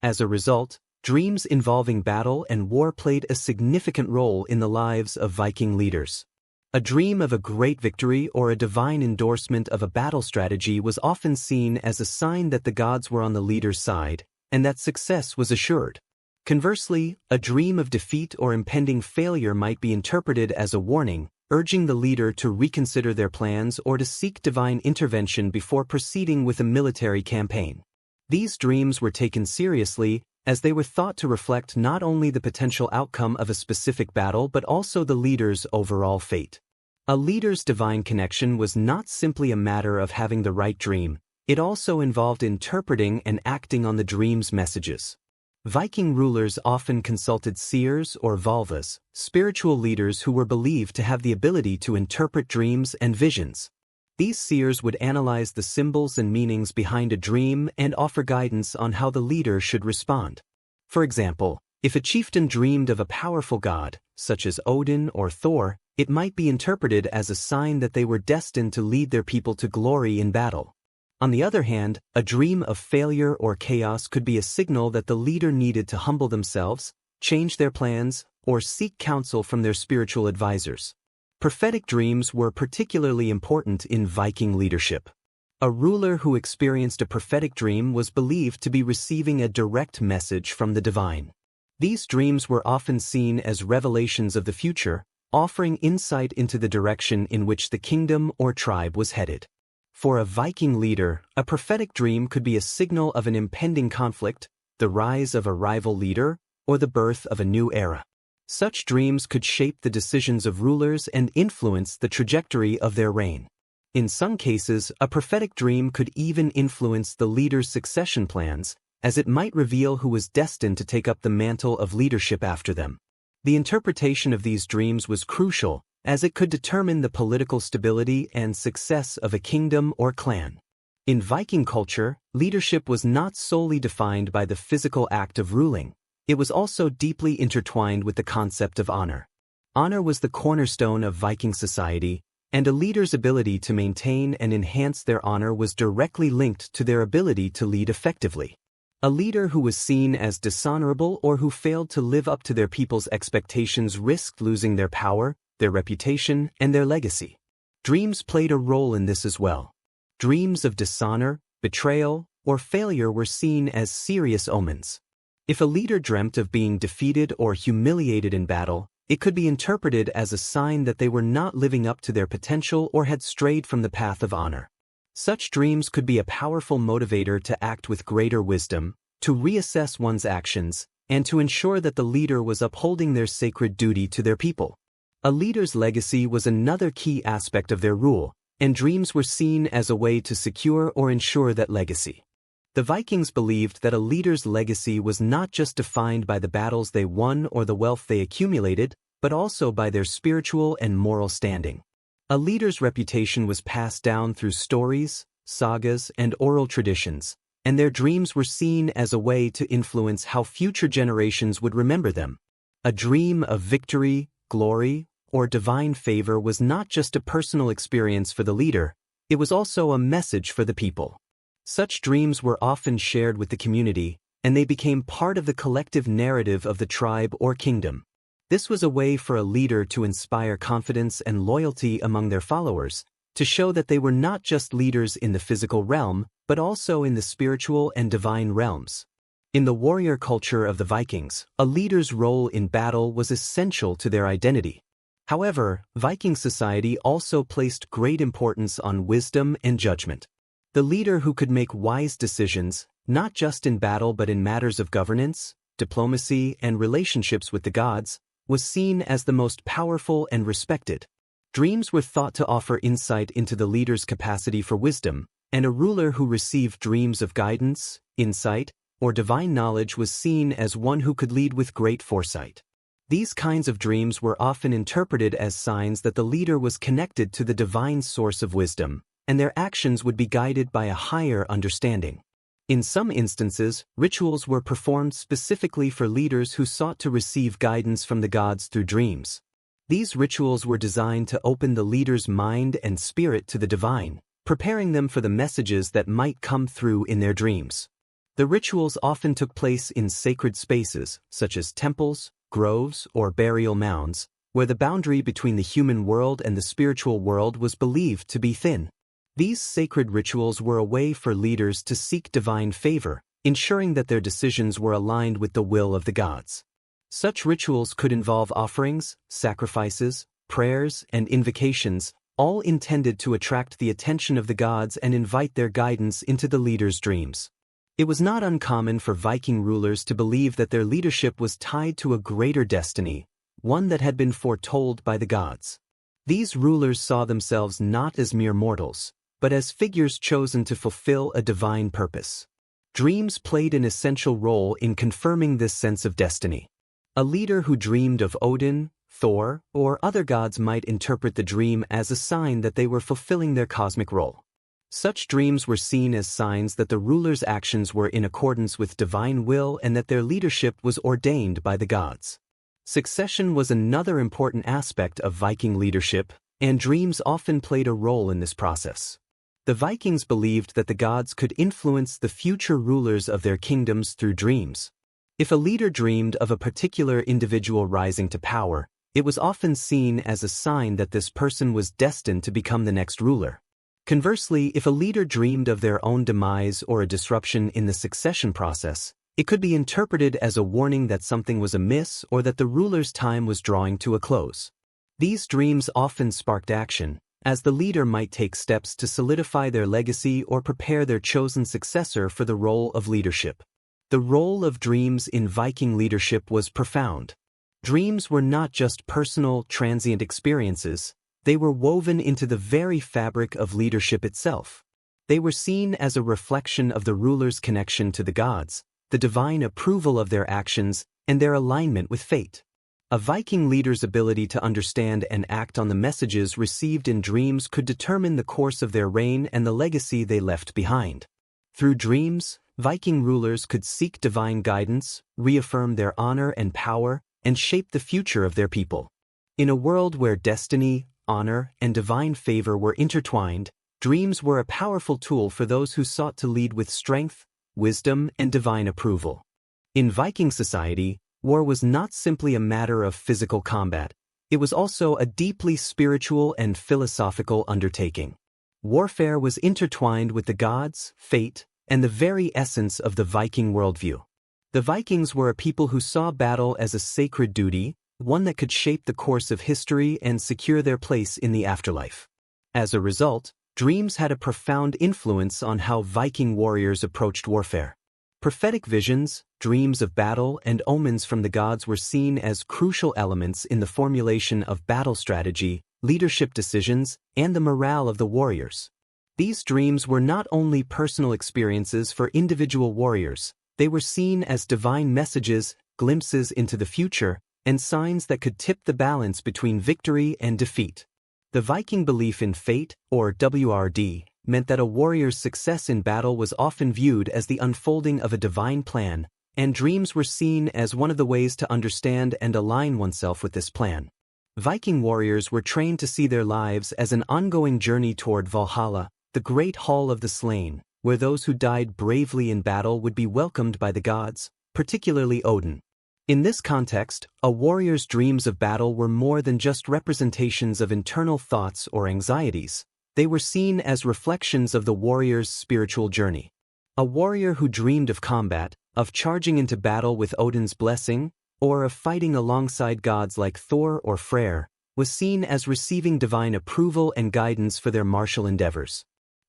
As a result, dreams involving battle and war played a significant role in the lives of Viking leaders. A dream of a great victory or a divine endorsement of a battle strategy was often seen as a sign that the gods were on the leader's side, and that success was assured. Conversely, a dream of defeat or impending failure might be interpreted as a warning, urging the leader to reconsider their plans or to seek divine intervention before proceeding with a military campaign. These dreams were taken seriously, as they were thought to reflect not only the potential outcome of a specific battle but also the leader's overall fate. A leader's divine connection was not simply a matter of having the right dream, it also involved interpreting and acting on the dream's messages. Viking rulers often consulted seers or valvas, spiritual leaders who were believed to have the ability to interpret dreams and visions. These seers would analyze the symbols and meanings behind a dream and offer guidance on how the leader should respond. For example, if a chieftain dreamed of a powerful god, such as Odin or Thor, it might be interpreted as a sign that they were destined to lead their people to glory in battle. On the other hand, a dream of failure or chaos could be a signal that the leader needed to humble themselves, change their plans, or seek counsel from their spiritual advisors. Prophetic dreams were particularly important in Viking leadership. A ruler who experienced a prophetic dream was believed to be receiving a direct message from the divine. These dreams were often seen as revelations of the future, offering insight into the direction in which the kingdom or tribe was headed. For a Viking leader, a prophetic dream could be a signal of an impending conflict, the rise of a rival leader, or the birth of a new era. Such dreams could shape the decisions of rulers and influence the trajectory of their reign. In some cases, a prophetic dream could even influence the leader's succession plans, as it might reveal who was destined to take up the mantle of leadership after them. The interpretation of these dreams was crucial, as it could determine the political stability and success of a kingdom or clan. In Viking culture, leadership was not solely defined by the physical act of ruling. It was also deeply intertwined with the concept of honor. Honor was the cornerstone of Viking society, and a leader's ability to maintain and enhance their honor was directly linked to their ability to lead effectively. A leader who was seen as dishonorable or who failed to live up to their people's expectations risked losing their power, their reputation, and their legacy. Dreams played a role in this as well. Dreams of dishonor, betrayal, or failure were seen as serious omens. If a leader dreamt of being defeated or humiliated in battle, it could be interpreted as a sign that they were not living up to their potential or had strayed from the path of honor. Such dreams could be a powerful motivator to act with greater wisdom, to reassess one's actions, and to ensure that the leader was upholding their sacred duty to their people. A leader's legacy was another key aspect of their rule, and dreams were seen as a way to secure or ensure that legacy. The Vikings believed that a leader's legacy was not just defined by the battles they won or the wealth they accumulated, but also by their spiritual and moral standing. A leader's reputation was passed down through stories, sagas, and oral traditions, and their dreams were seen as a way to influence how future generations would remember them. A dream of victory, glory, or divine favor was not just a personal experience for the leader, it was also a message for the people. Such dreams were often shared with the community, and they became part of the collective narrative of the tribe or kingdom. This was a way for a leader to inspire confidence and loyalty among their followers, to show that they were not just leaders in the physical realm, but also in the spiritual and divine realms. In the warrior culture of the Vikings, a leader's role in battle was essential to their identity. However, Viking society also placed great importance on wisdom and judgment. The leader who could make wise decisions, not just in battle but in matters of governance, diplomacy, and relationships with the gods, was seen as the most powerful and respected. Dreams were thought to offer insight into the leader's capacity for wisdom, and a ruler who received dreams of guidance, insight, or divine knowledge was seen as one who could lead with great foresight. These kinds of dreams were often interpreted as signs that the leader was connected to the divine source of wisdom, and their actions would be guided by a higher understanding. In some instances, rituals were performed specifically for leaders who sought to receive guidance from the gods through dreams. These rituals were designed to open the leader's mind and spirit to the divine, preparing them for the messages that might come through in their dreams. The rituals often took place in sacred spaces, such as temples, groves, or burial mounds, where the boundary between the human world and the spiritual world was believed to be thin. These sacred rituals were a way for leaders to seek divine favor, ensuring that their decisions were aligned with the will of the gods. Such rituals could involve offerings, sacrifices, prayers, and invocations, all intended to attract the attention of the gods and invite their guidance into the leader's dreams. It was not uncommon for Viking rulers to believe that their leadership was tied to a greater destiny, one that had been foretold by the gods. These rulers saw themselves not as mere mortals, but as figures chosen to fulfill a divine purpose. Dreams played an essential role in confirming this sense of destiny. A leader who dreamed of Odin, Thor, or other gods might interpret the dream as a sign that they were fulfilling their cosmic role. Such dreams were seen as signs that the ruler's actions were in accordance with divine will and that their leadership was ordained by the gods. Succession was another important aspect of Viking leadership, and dreams often played a role in this process. The Vikings believed that the gods could influence the future rulers of their kingdoms through dreams. If a leader dreamed of a particular individual rising to power, it was often seen as a sign that this person was destined to become the next ruler. Conversely, if a leader dreamed of their own demise or a disruption in the succession process, it could be interpreted as a warning that something was amiss or that the ruler's time was drawing to a close. These dreams often sparked action, as the leader might take steps to solidify their legacy or prepare their chosen successor for the role of leadership. The role of dreams in Viking leadership was profound. Dreams were not just personal, transient experiences, they were woven into the very fabric of leadership itself. They were seen as a reflection of the ruler's connection to the gods, the divine approval of their actions, and their alignment with fate. A Viking leader's ability to understand and act on the messages received in dreams could determine the course of their reign and the legacy they left behind. Through dreams, Viking rulers could seek divine guidance, reaffirm their honor and power, and shape the future of their people. In a world where destiny, honor, and divine favor were intertwined, dreams were a powerful tool for those who sought to lead with strength, wisdom, and divine approval. In Viking society, war was not simply a matter of physical combat, it was also a deeply spiritual and philosophical undertaking. Warfare was intertwined with the gods, fate, and the very essence of the Viking worldview. The Vikings were a people who saw battle as a sacred duty, one that could shape the course of history and secure their place in the afterlife. As a result, dreams had a profound influence on how Viking warriors approached warfare. Prophetic visions, dreams of battle, and omens from the gods were seen as crucial elements in the formulation of battle strategy, leadership decisions, and the morale of the warriors. These dreams were not only personal experiences for individual warriors, they were seen as divine messages, glimpses into the future, and signs that could tip the balance between victory and defeat. The Viking belief in fate, or WRD, meant that a warrior's success in battle was often viewed as the unfolding of a divine plan, and dreams were seen as one of the ways to understand and align oneself with this plan. Viking warriors were trained to see their lives as an ongoing journey toward Valhalla, the great hall of the slain, where those who died bravely in battle would be welcomed by the gods, particularly Odin. In this context, a warrior's dreams of battle were more than just representations of internal thoughts or anxieties. They were seen as reflections of the warrior's spiritual journey. A warrior who dreamed of combat, of charging into battle with Odin's blessing, or of fighting alongside gods like Thor or Freyr, was seen as receiving divine approval and guidance for their martial endeavors.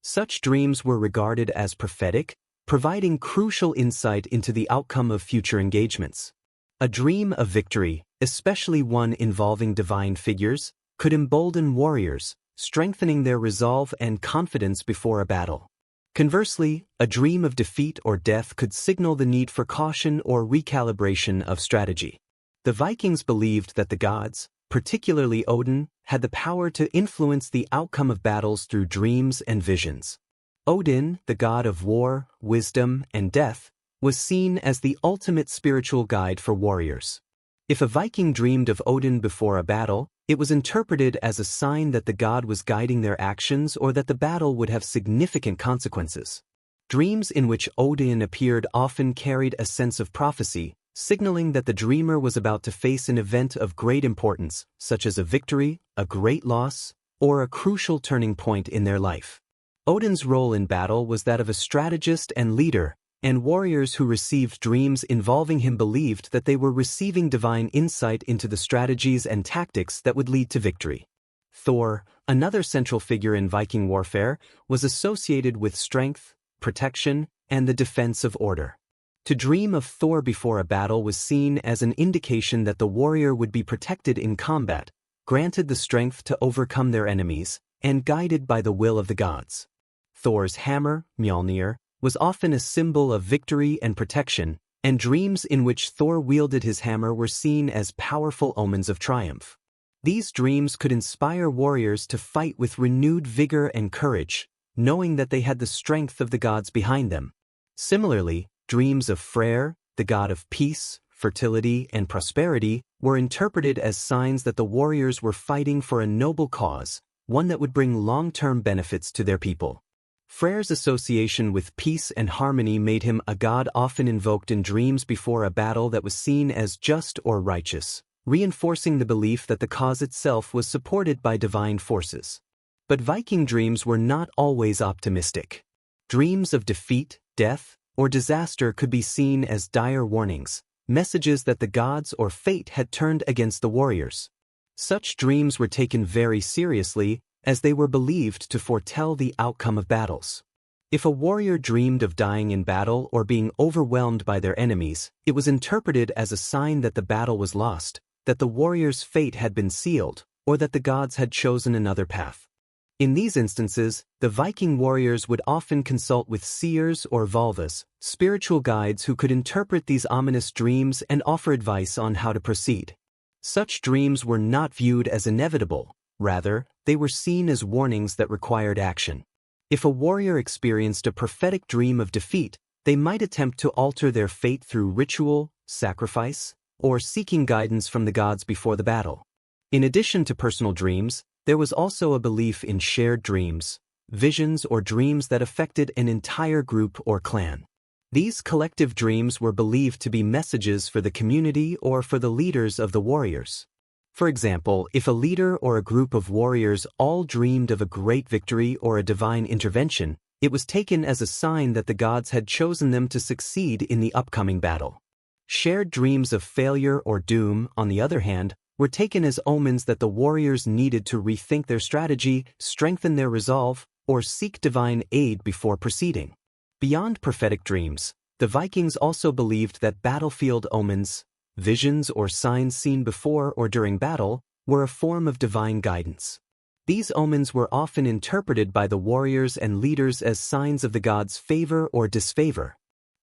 Such dreams were regarded as prophetic, providing crucial insight into the outcome of future engagements. A dream of victory, especially one involving divine figures, could embolden warriors, strengthening their resolve and confidence before a battle. Conversely, a dream of defeat or death could signal the need for caution or recalibration of strategy. The Vikings believed that the gods, particularly Odin, had the power to influence the outcome of battles through dreams and visions. Odin, the god of war, wisdom, and death, was seen as the ultimate spiritual guide for warriors. If a Viking dreamed of Odin before a battle, it was interpreted as a sign that the god was guiding their actions or that the battle would have significant consequences. Dreams in which Odin appeared often carried a sense of prophecy, signaling that the dreamer was about to face an event of great importance, such as a victory, a great loss, or a crucial turning point in their life. Odin's role in battle was that of a strategist and leader, and warriors who received dreams involving him believed that they were receiving divine insight into the strategies and tactics that would lead to victory. Thor, another central figure in Viking warfare, was associated with strength, protection, and the defense of order. To dream of Thor before a battle was seen as an indication that the warrior would be protected in combat, granted the strength to overcome their enemies, and guided by the will of the gods. Thor's hammer, Mjolnir, was often a symbol of victory and protection, and dreams in which Thor wielded his hammer were seen as powerful omens of triumph. These dreams could inspire warriors to fight with renewed vigor and courage, knowing that they had the strength of the gods behind them. Similarly, dreams of Freyr, the god of peace, fertility, and prosperity, were interpreted as signs that the warriors were fighting for a noble cause, one that would bring long-term benefits to their people. Freyr's association with peace and harmony made him a god often invoked in dreams before a battle that was seen as just or righteous, reinforcing the belief that the cause itself was supported by divine forces. But Viking dreams were not always optimistic. Dreams of defeat, death, or disaster could be seen as dire warnings, messages that the gods or fate had turned against the warriors. Such dreams were taken very seriously, as they were believed to foretell the outcome of battles. If a warrior dreamed of dying in battle or being overwhelmed by their enemies, it was interpreted as a sign that the battle was lost, that the warrior's fate had been sealed, or that the gods had chosen another path. In these instances, the Viking warriors would often consult with seers or valvas, spiritual guides who could interpret these ominous dreams and offer advice on how to proceed. Such dreams were not viewed as inevitable. Rather, they were seen as warnings that required action. If a warrior experienced a prophetic dream of defeat, they might attempt to alter their fate through ritual, sacrifice, or seeking guidance from the gods before the battle. In addition to personal dreams, there was also a belief in shared dreams, visions or dreams that affected an entire group or clan. These collective dreams were believed to be messages for the community or for the leaders of the warriors. For example, if a leader or a group of warriors all dreamed of a great victory or a divine intervention, it was taken as a sign that the gods had chosen them to succeed in the upcoming battle. Shared dreams of failure or doom, on the other hand, were taken as omens that the warriors needed to rethink their strategy, strengthen their resolve, or seek divine aid before proceeding. Beyond prophetic dreams, the Vikings also believed that battlefield omens, visions or signs seen before or during battle, were a form of divine guidance. These omens were often interpreted by the warriors and leaders as signs of the gods' favor or disfavor.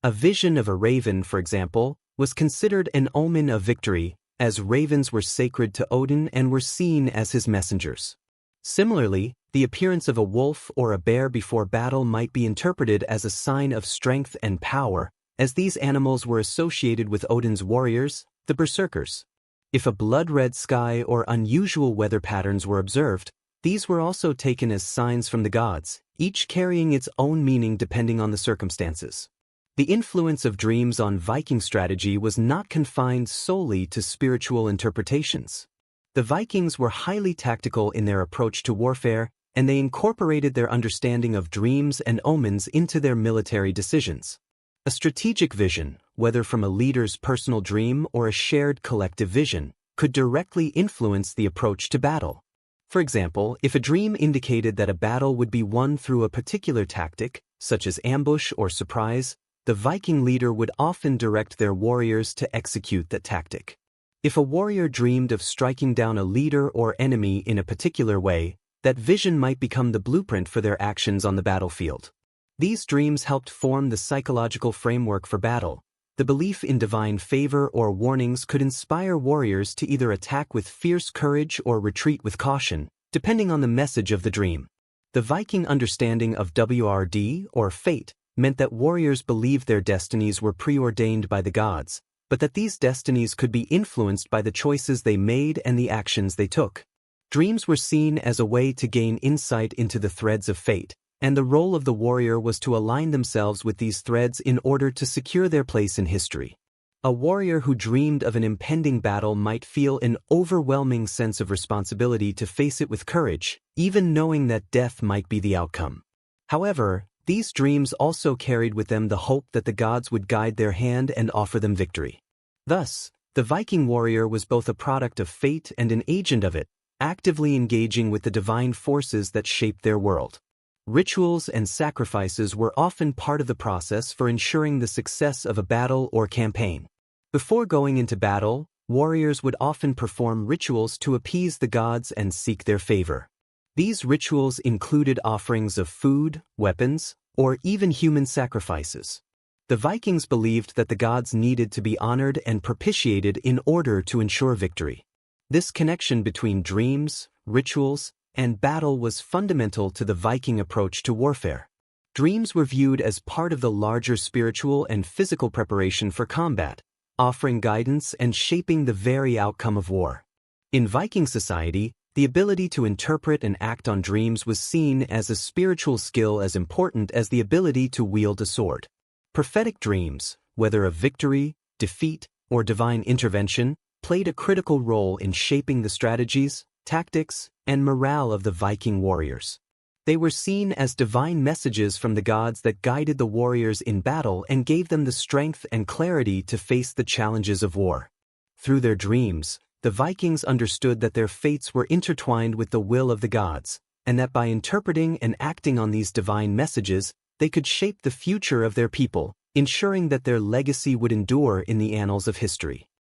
A vision of a raven, for example, was considered an omen of victory, as ravens were sacred to Odin and were seen as his messengers. Similarly, the appearance of a wolf or a bear before battle might be interpreted as a sign of strength and power, as these animals were associated with Odin's warriors, the berserkers. If a blood-red sky or unusual weather patterns were observed, these were also taken as signs from the gods, each carrying its own meaning depending on the circumstances. The influence of dreams on Viking strategy was not confined solely to spiritual interpretations. The Vikings were highly tactical in their approach to warfare, and they incorporated their understanding of dreams and omens into their military decisions. A strategic vision, whether from a leader's personal dream or a shared collective vision, could directly influence the approach to battle. For example, if a dream indicated that a battle would be won through a particular tactic, such as ambush or surprise, the Viking leader would often direct their warriors to execute that tactic. If a warrior dreamed of striking down a leader or enemy in a particular way, that vision might become the blueprint for their actions on the battlefield. These dreams helped form the psychological framework for battle. The belief in divine favor or warnings could inspire warriors to either attack with fierce courage or retreat with caution, depending on the message of the dream. The Viking understanding of WRD, or fate, meant that warriors believed their destinies were preordained by the gods, but that these destinies could be influenced by the choices they made and the actions they took. Dreams were seen as a way to gain insight into the threads of fate, and the role of the warrior was to align themselves with these threads in order to secure their place in history. A warrior who dreamed of an impending battle might feel an overwhelming sense of responsibility to face it with courage, even knowing that death might be the outcome. However, these dreams also carried with them the hope that the gods would guide their hand and offer them victory. Thus, the Viking warrior was both a product of fate and an agent of it, actively engaging with the divine forces that shaped their world. Rituals and sacrifices were often part of the process for ensuring the success of a battle or campaign. Before going into battle, warriors would often perform rituals to appease the gods and seek their favor. These rituals included offerings of food, weapons, or even human sacrifices. The Vikings believed that the gods needed to be honored and propitiated in order to ensure victory. This connection between dreams, rituals, and battle was fundamental to the Viking approach to warfare. Dreams were viewed as part of the larger spiritual and physical preparation for combat, offering guidance and shaping the very outcome of war. In Viking society, the ability to interpret and act on dreams was seen as a spiritual skill as important as the ability to wield a sword. Prophetic dreams, whether of victory, defeat, or divine intervention, played a critical role in shaping the strategies, tactics, and morale of the Viking warriors. They were seen as divine messages from the gods that guided the warriors in battle and gave them the strength and clarity to face the challenges of war. Through their dreams, the Vikings understood that their fates were intertwined with the will of the gods, and that by interpreting and acting on these divine messages, they could shape the future of their people, ensuring that their legacy would endure in the annals of history.